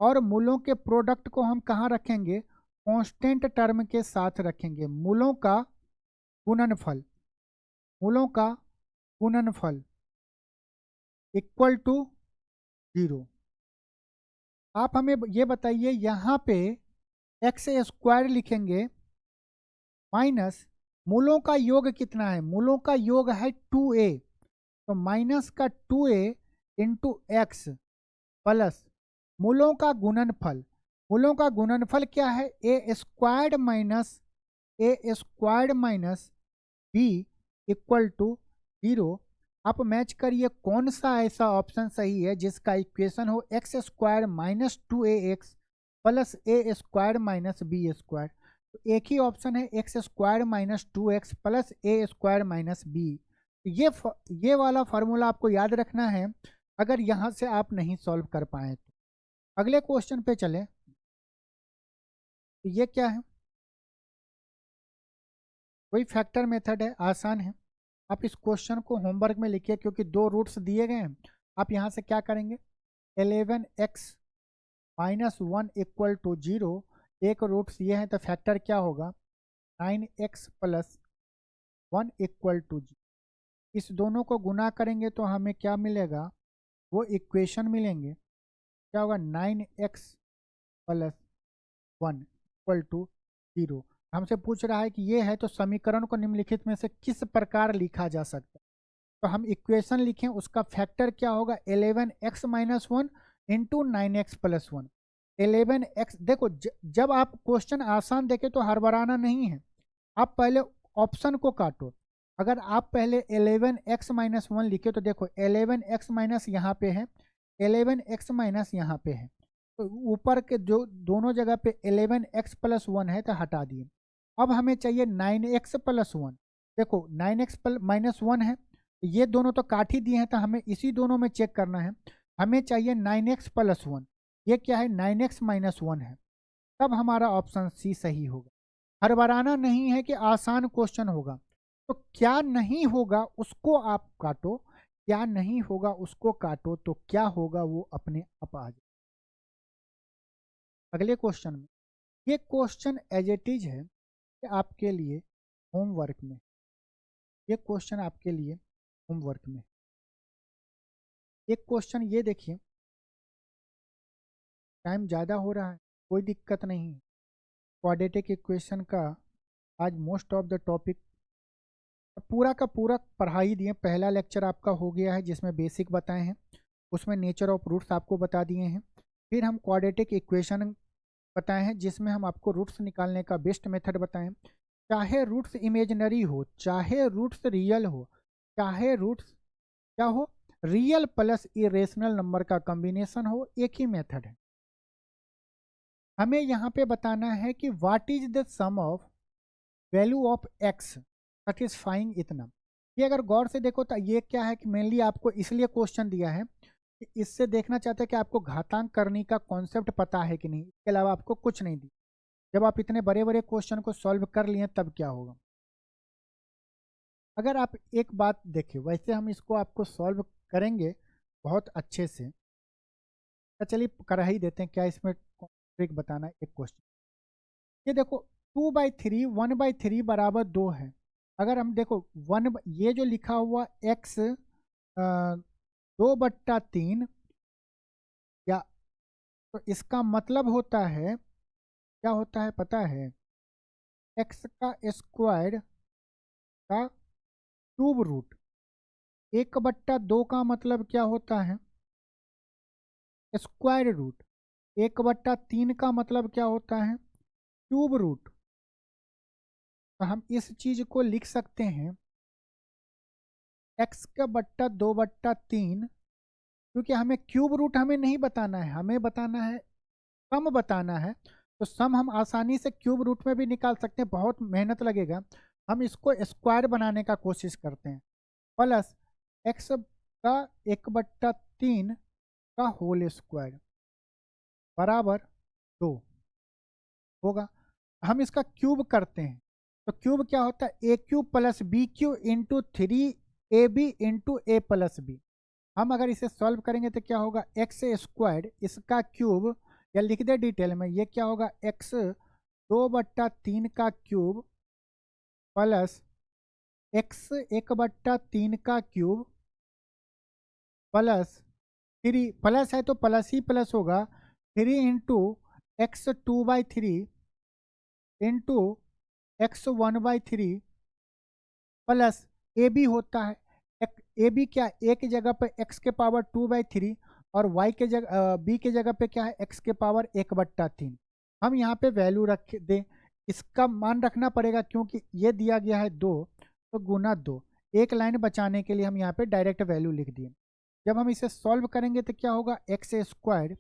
और मूलों के प्रोडक्ट को हम कहाँ रखेंगे, कांस्टेंट टर्म के साथ रखेंगे। मूलों का गुणनफल, मूलों का गुणनफल इक्वल टू 0। आप हमें ये बताइए, यहाँ पे एक्स स्क्वायर लिखेंगे माइनस मूलों का योग कितना है, मूलों का योग है 2a, तो माइनस का 2a इंटू एक्स प्लस मूलों का गुणनफल, मूलों का गुणनफल क्या है, a squared minus b equal to 0। आप मैच करिए कौन सा ऐसा ऑप्शन सही है जिसका इक्वेशन हो x square minus 2ax plus a square minus b square. तो एक ही ऑप्शन है x square minus 2x plus a square minus b. ये वाला फार्मूला आपको याद रखना है अगर यहाँ से आप नहीं सॉल्व कर पाए तो। अगले क्वेश्चन पे चलें, तो ये क्या है, वही फैक्टर मेथड है, आसान है। आप इस क्वेश्चन को होमवर्क में लिखिए क्योंकि 2 रूट्स दिए गए हैं। आप यहाँ से क्या करेंगे, 11x माइनस 1 इक्वल टू 0, एक रूट्स ये हैं तो फैक्टर क्या होगा, 9x प्लस 1 इक्वल टू 0। इस दोनों को गुना करेंगे तो हमें क्या मिलेगा, वो इक्वेशन मिलेंगे। क्या होगा, 9x प्लस 1 इक्वल टू 0। हमसे पूछ रहा है कि ये है तो समीकरण को निम्नलिखित में से किस प्रकार लिखा जा सकता है। तो हम इक्वेशन लिखें, उसका फैक्टर क्या होगा, 11x minus 1 into 9x plus 1। 11x, देखो जब आप क्वेश्चन आसान देखें तो हड़बड़ाना नहीं है, आप पहले ऑप्शन को काटो। अगर आप पहले 11x माइनस 1 लिखे तो देखो 11x माइनस यहाँ पे है, 11x माइनस यहाँ पे है, तो ऊपर के जो दोनों जगह पे 11x प्लस 1 है तो हटा दिए। अब हमें चाहिए 9x प्लस 1। देखो 9x माइनस 1 है, ये दोनों तो काट ही दिए हैं तो हमें इसी दोनों में चेक करना है। हमें चाहिए 9x प्लस 1, ये क्या है 9x माइनस 1 है, तब हमारा ऑप्शन सी सही होगा। हड़बड़ाना नहीं है कि आसान क्वेश्चन होगा, तो क्या नहीं होगा उसको आप काटो, क्या नहीं होगा उसको काटो, तो क्या होगा वो अपने आप आ जाए। अगले क्वेश्चन में, ये क्वेश्चन एज इट इज है, ये आपके लिए होमवर्क में, ये क्वेश्चन आपके लिए होमवर्क में। एक क्वेश्चन ये देखिए, टाइम ज़्यादा हो रहा है, कोई दिक्कत नहीं। क्वाड्रेटिक इक्वेशन का आज मोस्ट ऑफ द टॉपिक पूरा का पूरा पढ़ा ही दिए। पहला लेक्चर आपका हो गया है जिसमें बेसिक बताए हैं, उसमें नेचर ऑफ रूट्स आपको बता दिए हैं। फिर हम क्वाड्रेटिक इक्वेशन बताए हैं जिसमें हम आपको रूट्स निकालने का बेस्ट मेथड बताएं। चाहे रूट्स इमेजिनरी हो, चाहे रूट्स रियल हो, चाहे रूट्स क्या हो, रियल प्लस इरेशनल नंबर का कॉम्बिनेशन हो, एक ही मेथड है। हमें यहाँ पे बताना है कि what is the sum of value of x satisfying इतना। ये अगर गौर से देखो तो ये क्या है कि मेनली आपको इसलिए क्वेश्चन दिया है कि इससे देखना चाहते हैं कि आपको घातांक करने का कॉन्सेप्ट पता है कि नहीं, इसके अलावा आपको कुछ नहीं दिया। जब आप इतने बड़े बड़े क्वेश्चन को सॉल्व कर लिए तब क्या होगा। अगर आप एक बात देखें, वैसे हम इसको आपको सॉल्व करेंगे बहुत अच्छे से, तो चलिए कर ही देते हैं। क्या इसमें ट्रिक बताना है, एक क्वेश्चन ये देखो 2/3 1/3 बराबर 2 है। अगर हम देखो ये जो लिखा हुआ x 2/3 या, तो इसका मतलब होता है, क्या होता है पता है, x का स्क्वायर का क्यूब रूट। 1/2 का मतलब क्या होता है, स्क्वायर रूट। 1/3 का मतलब क्या होता है, क्यूब रूट। तो हम इस चीज को लिख सकते हैं x का बट्टा 2/3, क्योंकि हमें क्यूब रूट हमें नहीं बताना है, हमें बताना है सम बताना है। तो सम हम आसानी से क्यूब रूट में भी निकाल सकते हैं, बहुत मेहनत लगेगा। हम इसको स्क्वायर बनाने का कोशिश करते हैं, प्लस x का 1/3 का होल स्क्वायर बराबर 2 होगा। हम इसका क्यूब करते हैं तो क्यूब क्या होता है, a cube plus b cube into 3ab into a plus b. हम अगर इसे सॉल्व करेंगे तो क्या होगा, एक्स स्क्वायर इसका क्यूब, या लिख दे डिटेल में, ये क्या होगा x 2/3 का क्यूब प्लस x 1/3 का क्यूब प्लस 3, प्लस है तो प्लस ही प्लस होगा, 3 into x 2/3 into x 1/3 plus a b होता है। ए बी क्या, ए की जगह पे x के पावर 2/3 और y के जगह b के जगह पे क्या है, x के पावर 1/3। हम यहाँ पे वैल्यू रख दें, इसका मान रखना पड़ेगा क्योंकि ये दिया गया है 2, तो गुना 2। एक लाइन बचाने के लिए हम यहाँ पे डायरेक्ट वैल्यू लिख दिए। जब हम इसे सॉल्व करेंगे तो क्या होगा, एक्स स्क्वायर,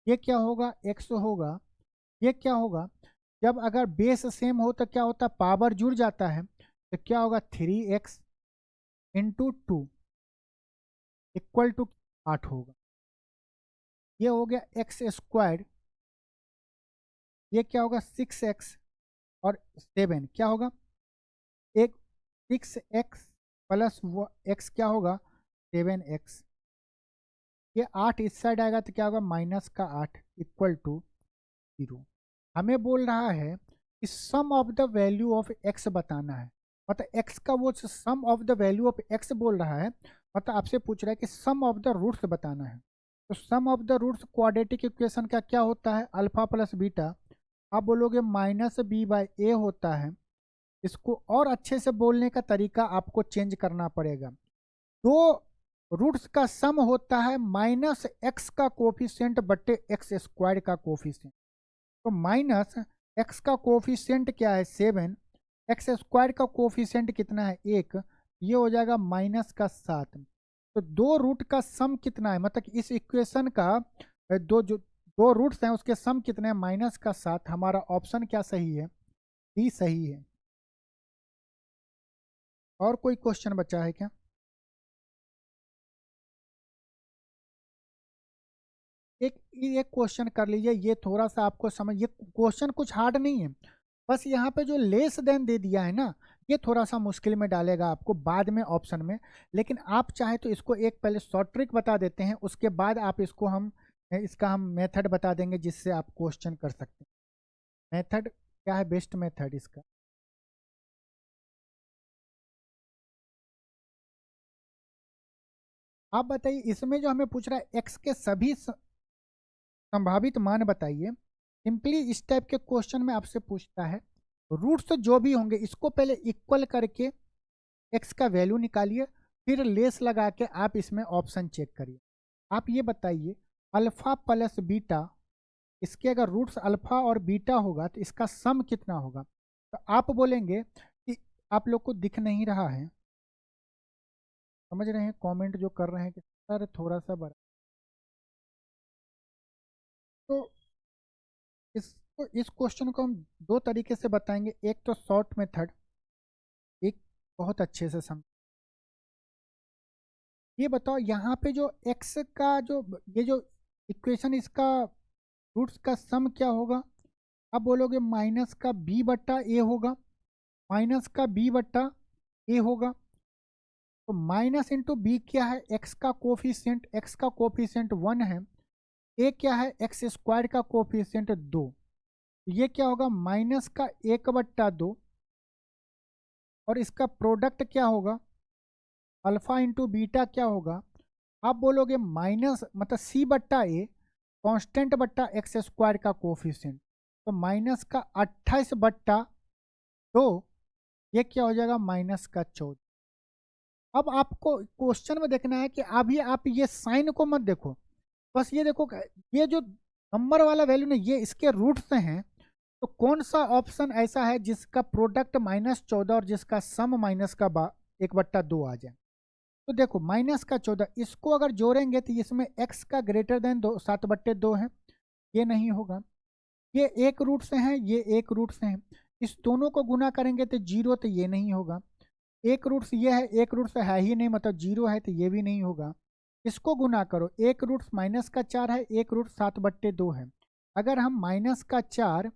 ये क्या होगा x होगा, ये क्या होगा, जब अगर बेस सेम हो तो क्या होता है, पावर जुड़ जाता है, तो क्या होगा 3x इंटू 2 इक्वल टू 8 होगा। ये हो गया एक्स स्क्वायर, ये क्या होगा 6x और 7 क्या होगा, एक 6x प्लस x क्या होगा 7x। ये 8 इस साइड आएगा तो क्या होगा -8 इक्वल टू 0। हमें बोल रहा है कि sum of the value of x बताना है, मतलब x का वो sum of the value of x बोल रहा है, मतलब आपसे पूछ रहा है कि सम ऑफ द रूट्स बताना है। तो sum of the roots quadratic equation का क्या होता है, अल्फा प्लस बीटा। आप बोलोगे -b/a होता है। इसको और अच्छे से बोलने का तरीका आपको चेंज करना पड़ेगा। दो रूट्स का सम होता है -x का कोफिशिएंट बट्टे x स्क्वायर का कोफिशिएंट। तो -x का कोफिशिएंट क्या है 7, एक्स स्क्वायर का कोफिशिएंट कितना है 1, ये हो जाएगा -7। तो दो रूट का सम कितना है, मतलब इस इक्वेशन का दो रूट्स हैं उसके सम कितने हैं, -7। हमारा ऑप्शन क्या सही है, डी सही है। और कोई क्वेश्चन बचा है क्या? एक क्वेश्चन कर लीजिए, ये थोड़ा सा आपको समझ, ये क्वेश्चन कुछ हार्ड नहीं है, बस यहाँ पे जो लेस देन दे दिया है ना, ये थोड़ा सा मुश्किल में डालेगा आपको बाद में ऑप्शन में। लेकिन आप चाहे तो इसको एक पहले शॉर्ट ट्रिक बता देते हैं, उसके बाद आप इसका हम मेथड बता देंगे जिससे आप क्वेश्चन कर सकते हैं। मेथड क्या है, बेस्ट मेथड इसका, आप बताइए। इसमें जो हमें पूछ रहा है एक्स के सभी संभावित मान बताइए। सिंपली इस टाइप के क्वेश्चन में आपसे पूछता है रूट्स जो भी होंगे इसको पहले इक्वल करके एक्स का वैल्यू निकालिए, फिर लेस लगा के आप इसमें ऑप्शन चेक करिए। आप ये बताइए अल्फा प्लस बीटा, इसके अगर रूट्स अल्फा और बीटा होगा तो इसका सम कितना होगा। तो आप बोलेंगे कि आप लोग को दिख नहीं रहा है, समझ रहे हैं कमेंट जो कर रहे हैं कि सर थोड़ा सा बड़ा। तो इस क्वेश्चन को हम दो तरीके से बताएंगे, एक तो शॉर्ट मेथड, एक बहुत अच्छे से समझ। ये बताओ यहाँ पे जो x का जो ये जो इक्वेशन, इसका रूट्स का सम क्या होगा। आप बोलोगे माइनस का b बट्टा ए होगा, माइनस का b बट्टा ए होगा। तो माइनस इंटू बी क्या है, x का कोफिशिएंट, x का कोफिशिएंट 1 है। ए क्या है, एक्स स्क्वायर का कोफिशिएंट 2। ये क्या होगा, माइनस का 1/2, और इसका प्रोडक्ट क्या होगा, अल्फा इंटू बीटा क्या होगा। आप बोलोगे माइनस मतलब सी बट्टा ए कॉन्स्टेंट बट्टा एक्स स्क्वायर का कोफिशिएंट, तो माइनस का 28/2, ये क्या हो जाएगा, माइनस का 14। अब आपको क्वेश्चन में देखना है कि अभी आप ये साइन को मत देखो, बस ये देखो ये जो नंबर वाला वैल्यू ना ये इसके रूट से हैं। तो कौन सा ऑप्शन ऐसा है जिसका प्रोडक्ट -14 और जिसका सम माइनस का 1/2 आ जाए। तो देखो माइनस का 14, इसको अगर जोड़ेंगे तो इसमें x का ग्रेटर देन 7/2 है, ये नहीं होगा। ये एक रूट से हैं, ये एक रूट से हैं, इस दोनों को गुना करेंगे तो 0, तो ये नहीं होगा। एक रूट से ये है, एक रूट से है ही नहीं, मतलब 0 है, तो ये भी नहीं होगा। इसको गुना करो, एक रूट -4 है, एक रूट 7/2 है। अगर हम -4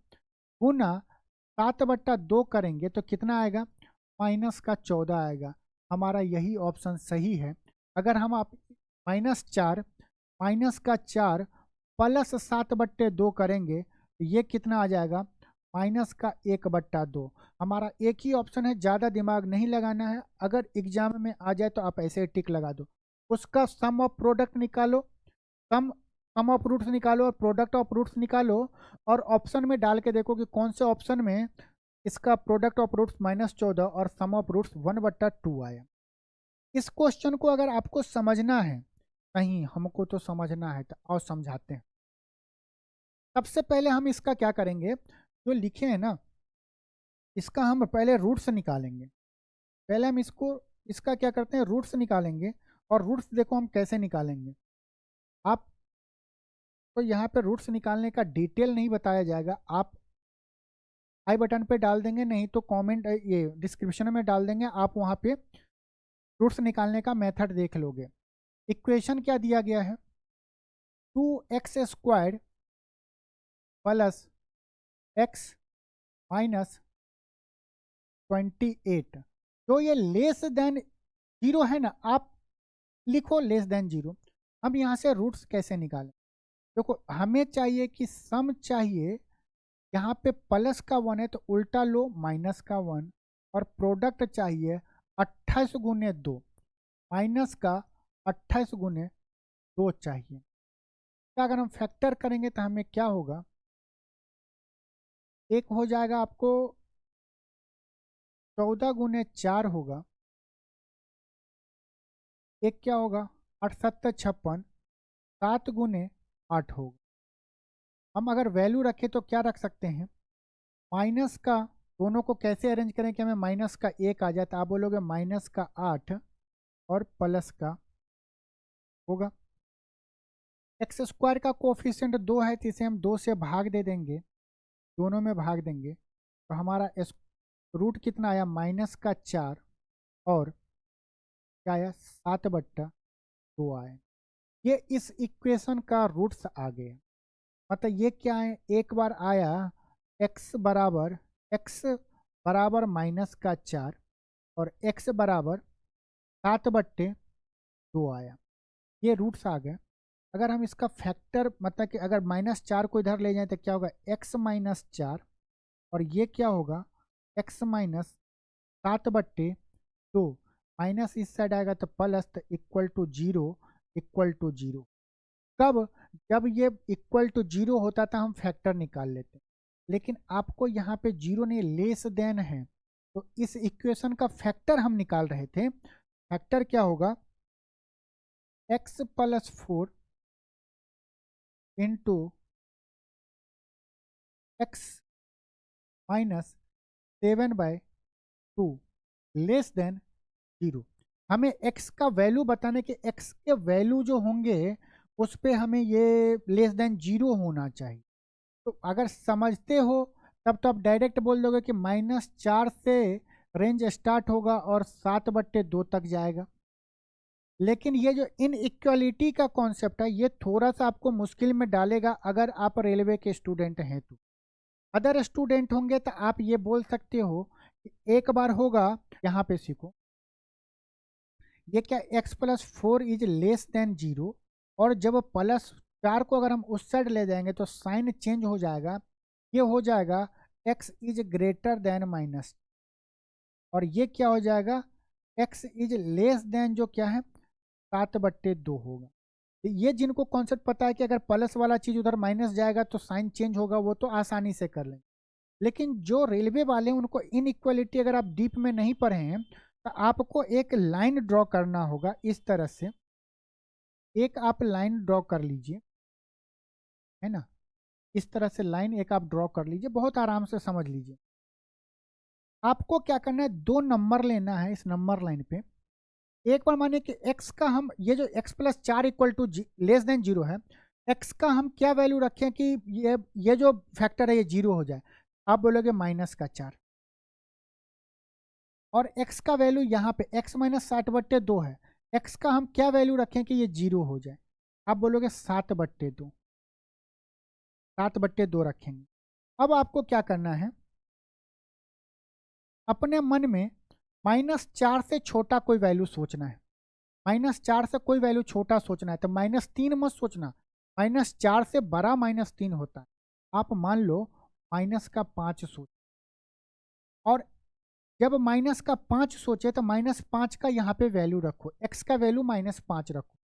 गुना 7/2 करेंगे तो कितना आएगा, -14 आएगा। हमारा यही ऑप्शन सही है। अगर हम आप -4 प्लस 7/2 करेंगे तो ये कितना आ जाएगा, -1/2। हमारा एक ही ऑप्शन है, ज़्यादा दिमाग नहीं लगाना है। अगर एग्जाम में आ जाए तो आप ऐसे ही टिक लगा दो। उसका सम ऑफ प्रोडक्ट निकालो, सम सम ऑफ रूट्स निकालो और प्रोडक्ट ऑफ रूट्स निकालो, और ऑप्शन में डाल के देखो कि कौन से ऑप्शन में इसका प्रोडक्ट ऑफ रूट्स -14 और सम ऑफ रूट्स 1/2 आया। इस क्वेश्चन को अगर आपको समझना है, नहीं हमको तो समझना है, तो और समझाते हैं। सबसे पहले हम इसका क्या करेंगे, जो लिखे हैं ना इसका हम पहले रूट्स निकालेंगे। पहले हम इसका क्या करते हैं, रूट्स निकालेंगे। और रूट्स देखो हम कैसे निकालेंगे, आप तो यहाँ पे रूट्स निकालने का डिटेल नहीं बताया जाएगा, आप आई बटन पे डाल देंगे, नहीं तो कमेंट ये डिस्क्रिप्शन में डाल देंगे, आप वहाँ पे रूट्स निकालने का मेथड देख लोगे। इक्वेशन क्या दिया गया है, 2x² प्लस x माइनस 28, तो ये लेस देन 0 है ना, आप लिखो लेस देन 0। हम यहाँ से रूट्स कैसे निकालें, देखो हमें चाहिए कि सम चाहिए, यहाँ पे प्लस का 1 है तो उल्टा लो माइनस का 1, और प्रोडक्ट चाहिए 28 गुने 2, माइनस का 28 गुने 2 चाहिए। तो अगर हम फैक्टर करेंगे तो हमें क्या होगा, एक हो जाएगा आपको 14 गुने 4 होगा, एक क्या होगा 8 7 56, 7 गुने 8 होगा। हम अगर वैल्यू रखें तो क्या रख सकते हैं, माइनस का, दोनों को कैसे अरेंज करें कि हमें माइनस का 1 आ जाए, तो आप बोलोगे माइनस का 8 और प्लस का होगा। x² का कोफिशिएंट 2 है तो इसे हम 2 से भाग दे देंगे, दोनों में भाग देंगे, तो हमारा रूट कितना आया, माइनस का 4 और क्या आया 7/2 आया। ये इस इक्वेशन का रूट्स आ गए। मतलब ये क्या है, एक बार आया x बराबर माइनस का 4 और x बराबर 7/2 आया, ये रूट्स आ गए। अगर हम इसका फैक्टर मतलब कि अगर -4 को इधर ले जाएं तो क्या होगा, x-4, और ये क्या होगा x माइनस 7/2, माइनस इस साइड आएगा तो प्लस, तो इक्वल टू 0। कब, जब ये इक्वल टू 0 होता था हम फैक्टर निकाल लेते, लेकिन आपको यहाँ पे 0 नहीं लेस देन है, तो इस इक्वेशन का फैक्टर हम निकाल रहे थे। फैक्टर क्या होगा, x plus 4 into x minus 7/2 less than 0। हमें x का वैल्यू बताने के x के वैल्यू जो होंगे उस पे हमें ये लेस देन 0 होना चाहिए। तो अगर समझते हो तब तो आप डायरेक्ट बोल दोगे कि -4 से रेंज स्टार्ट होगा और 7/2 तक जाएगा। लेकिन ये जो इनइक्वालिटी का कॉन्सेप्ट है ये थोड़ा सा आपको मुश्किल में डालेगा अगर आप रेलवे के स्टूडेंट हैं तो। अदर स्टूडेंट होंगे तो आप ये बोल सकते हो कि एक बार होगा, यहाँ पे सीखो ये क्या x plus 4 is less than 0, और जब +4 को अगर हम उस साइड ले जाएंगे तो साइन चेंज हो जाएगा, ये हो जाएगा x is greater than minus, और ये क्या हो जाएगा x इज लेस देन जो क्या है 7/2 होगा। ये जिनको कॉन्सेप्ट पता है कि अगर प्लस वाला चीज उधर माइनस जाएगा तो साइन चेंज होगा, वो तो आसानी से कर लेंगे। लेकिन जो रेलवे वाले हैं उनको इनइक्वालिटी अगर आप डीप में नहीं पढ़े हैं तो आपको एक लाइन ड्रॉ करना होगा इस तरह से। एक आप लाइन ड्रॉ कर लीजिए, है ना, इस तरह से लाइन एक आप ड्रॉ कर लीजिए, बहुत आराम से समझ लीजिए। आपको क्या करना है, 2 नंबर लेना है इस नंबर लाइन पे। एक बार मानिए कि x का हम ये जो x plus 4 equal to less than 0 है, x का हम क्या वैल्यू रखें कि ये जो फैक्टर है ये 0 हो जाए। आप बोलोगे -4, और x का वैल्यू यहाँ पे x माइनस 60/2 है, x का हम क्या वैल्यू रखें कि ये 0 हो जाए। आप बोलोगे 7/2, 7/2 रखेंगे। अब आपको क्या करना है, अपने मन में -4 से छोटा कोई वैल्यू सोचना है। -4 से कोई वैल्यू छोटा सोचना है तो -3 मत सोचना, -4 से बड़ा -3 होता है। आप मान लो -5 सोच, और जब -5 सोचे तो -5 का यहाँ पे वैल्यू रखो, x का वैल्यू -5 रखो।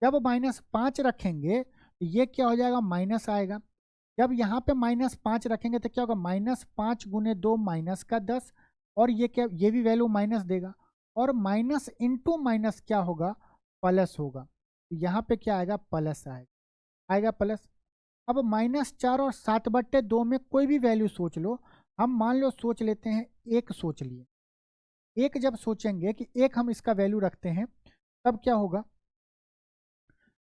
जब -5 रखेंगे तो ये क्या हो जाएगा, माइनस आएगा। जब यहाँ पे -5 रखेंगे तो क्या होगा, -5 गुने 2 -10, और ये क्या, ये भी वैल्यू माइनस देगा, और माइनस इंटू माइनस क्या होगा, प्लस होगा। यहाँ पे क्या आएगा, प्लस आएगा प्लस। अब -4 और 7/2 में कोई भी वैल्यू सोच लो। हम मान लो सोच लेते हैं 1 सोच लिए। 1 जब सोचेंगे कि 1 हम इसका वैल्यू रखते हैं तब क्या होगा,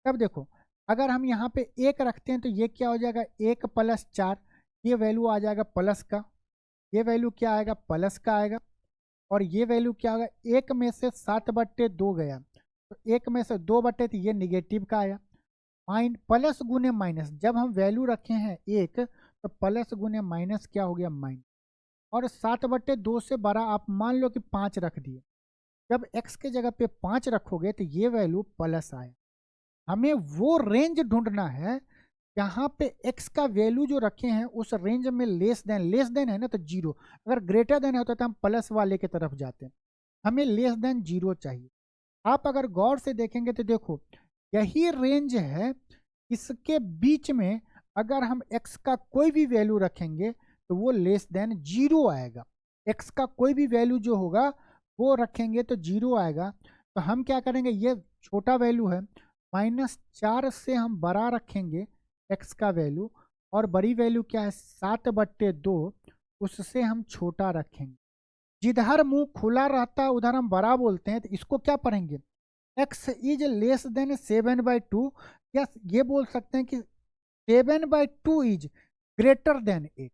तब देखो अगर हम यहाँ पे 1 रखते हैं तो ये क्या हो जाएगा, 1 + 4, ये वैल्यू आ जाएगा प्लस का, ये वैल्यू क्या आएगा, प्लस का आएगा, और ये वैल्यू क्या होगा, 1 में से 7/2 गया तो 1 में से 2/2 तो ये निगेटिव का आया। प्लस गुने माइनस, जब हम वैल्यू रखे हैं 1 तो प्लस गुने माइनस क्या हो गया, माइनस, और 7/2 से बड़ा आप मान लो कि 5 रख दिए। जब x के जगह पे 5 रखोगे तो ये वैल्यू प्लस आए। हमें वो रेंज ढूंढना है यहाँ पे x का वैल्यू जो रखे हैं उस रेंज में लेस देन है ना तो 0, अगर ग्रेटर देन होता तो हम प्लस वाले की तरफ जाते हैं। हमें लेस देन 0 चाहिए। आप अगर गौर से देखेंगे तो देखो यही रेंज है, इसके बीच में अगर हम x का कोई भी वैल्यू रखेंगे तो वो लेस देन 0 आएगा। x का कोई भी वैल्यू जो होगा वो रखेंगे तो 0 आएगा। तो हम क्या करेंगे, ये छोटा वैल्यू है, -4 से हम बड़ा रखेंगे x का वैल्यू, और बड़ी वैल्यू क्या है 7/2, उससे हम छोटा रखेंगे। जिधर मुंह खुला रहता है उधर हम बड़ा बोलते हैं, तो इसको क्या पढ़ेंगे, x इज लेस देन 7/2, या ये बोल सकते हैं कि 7/2 is greater than 8।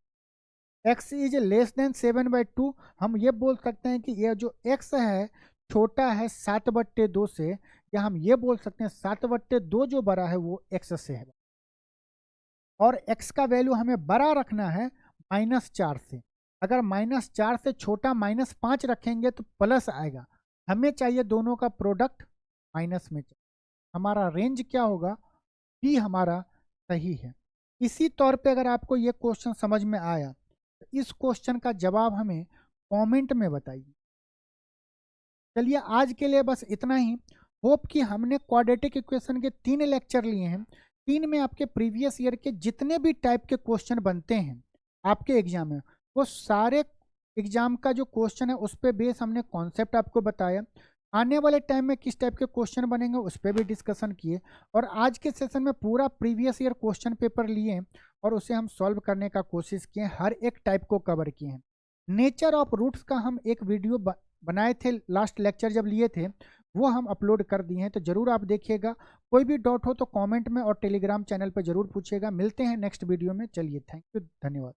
x is less than 7/2, हम ये बोल सकते हैं कि ये जो x है छोटा है 7/2 से, या हम ये बोल सकते हैं 7/2 जो बड़ा है वो x से है, और x का वैल्यू हमें बड़ा रखना है -4 से। अगर -4 से छोटा -5 रखेंगे तो प्लस आएगा, हमें चाहिए दोनों का प्रोडक्ट माइनस में चाहिए। हमारा रेंज क्या होगा, बी हमारा सही है। इसी तौर पे अगर आपको ये क्वेश्चन समझ में आया तो इस क्वेश्चन का जवाब हमें कमेंट में बताइए। चलिए आज के लिए बस इतना ही। होप कि हमने क्वाड्रेटिक इक्वेशन के 3 लेक्चर लिए हैं। 3 में आपके प्रीवियस ईयर के जितने भी टाइप के क्वेश्चन बनते हैं आपके एग्जाम में, वो सारे एग्जाम का जो क्वेश्चन है उस पर बेस हमने कॉन्सेप्ट आपको बताया। आने वाले टाइम में किस टाइप के क्वेश्चन बनेंगे उस पर भी डिस्कशन किए, और आज के सेशन में पूरा प्रीवियस ईयर क्वेश्चन पेपर लिए हैं और उसे हम सॉल्व करने का कोशिश किए, हर एक टाइप को कवर किए हैं। नेचर ऑफ रूट्स का हम एक वीडियो बनाए थे लास्ट लेक्चर जब लिए थे, वो हम अपलोड कर दिए हैं, तो जरूर आप देखिएगा। कोई भी डाउट हो तो कमेंट में और टेलीग्राम चैनल पर जरूर पूछिएगा। मिलते हैं नेक्स्ट वीडियो में। चलिए, थैंक यू, धन्यवाद।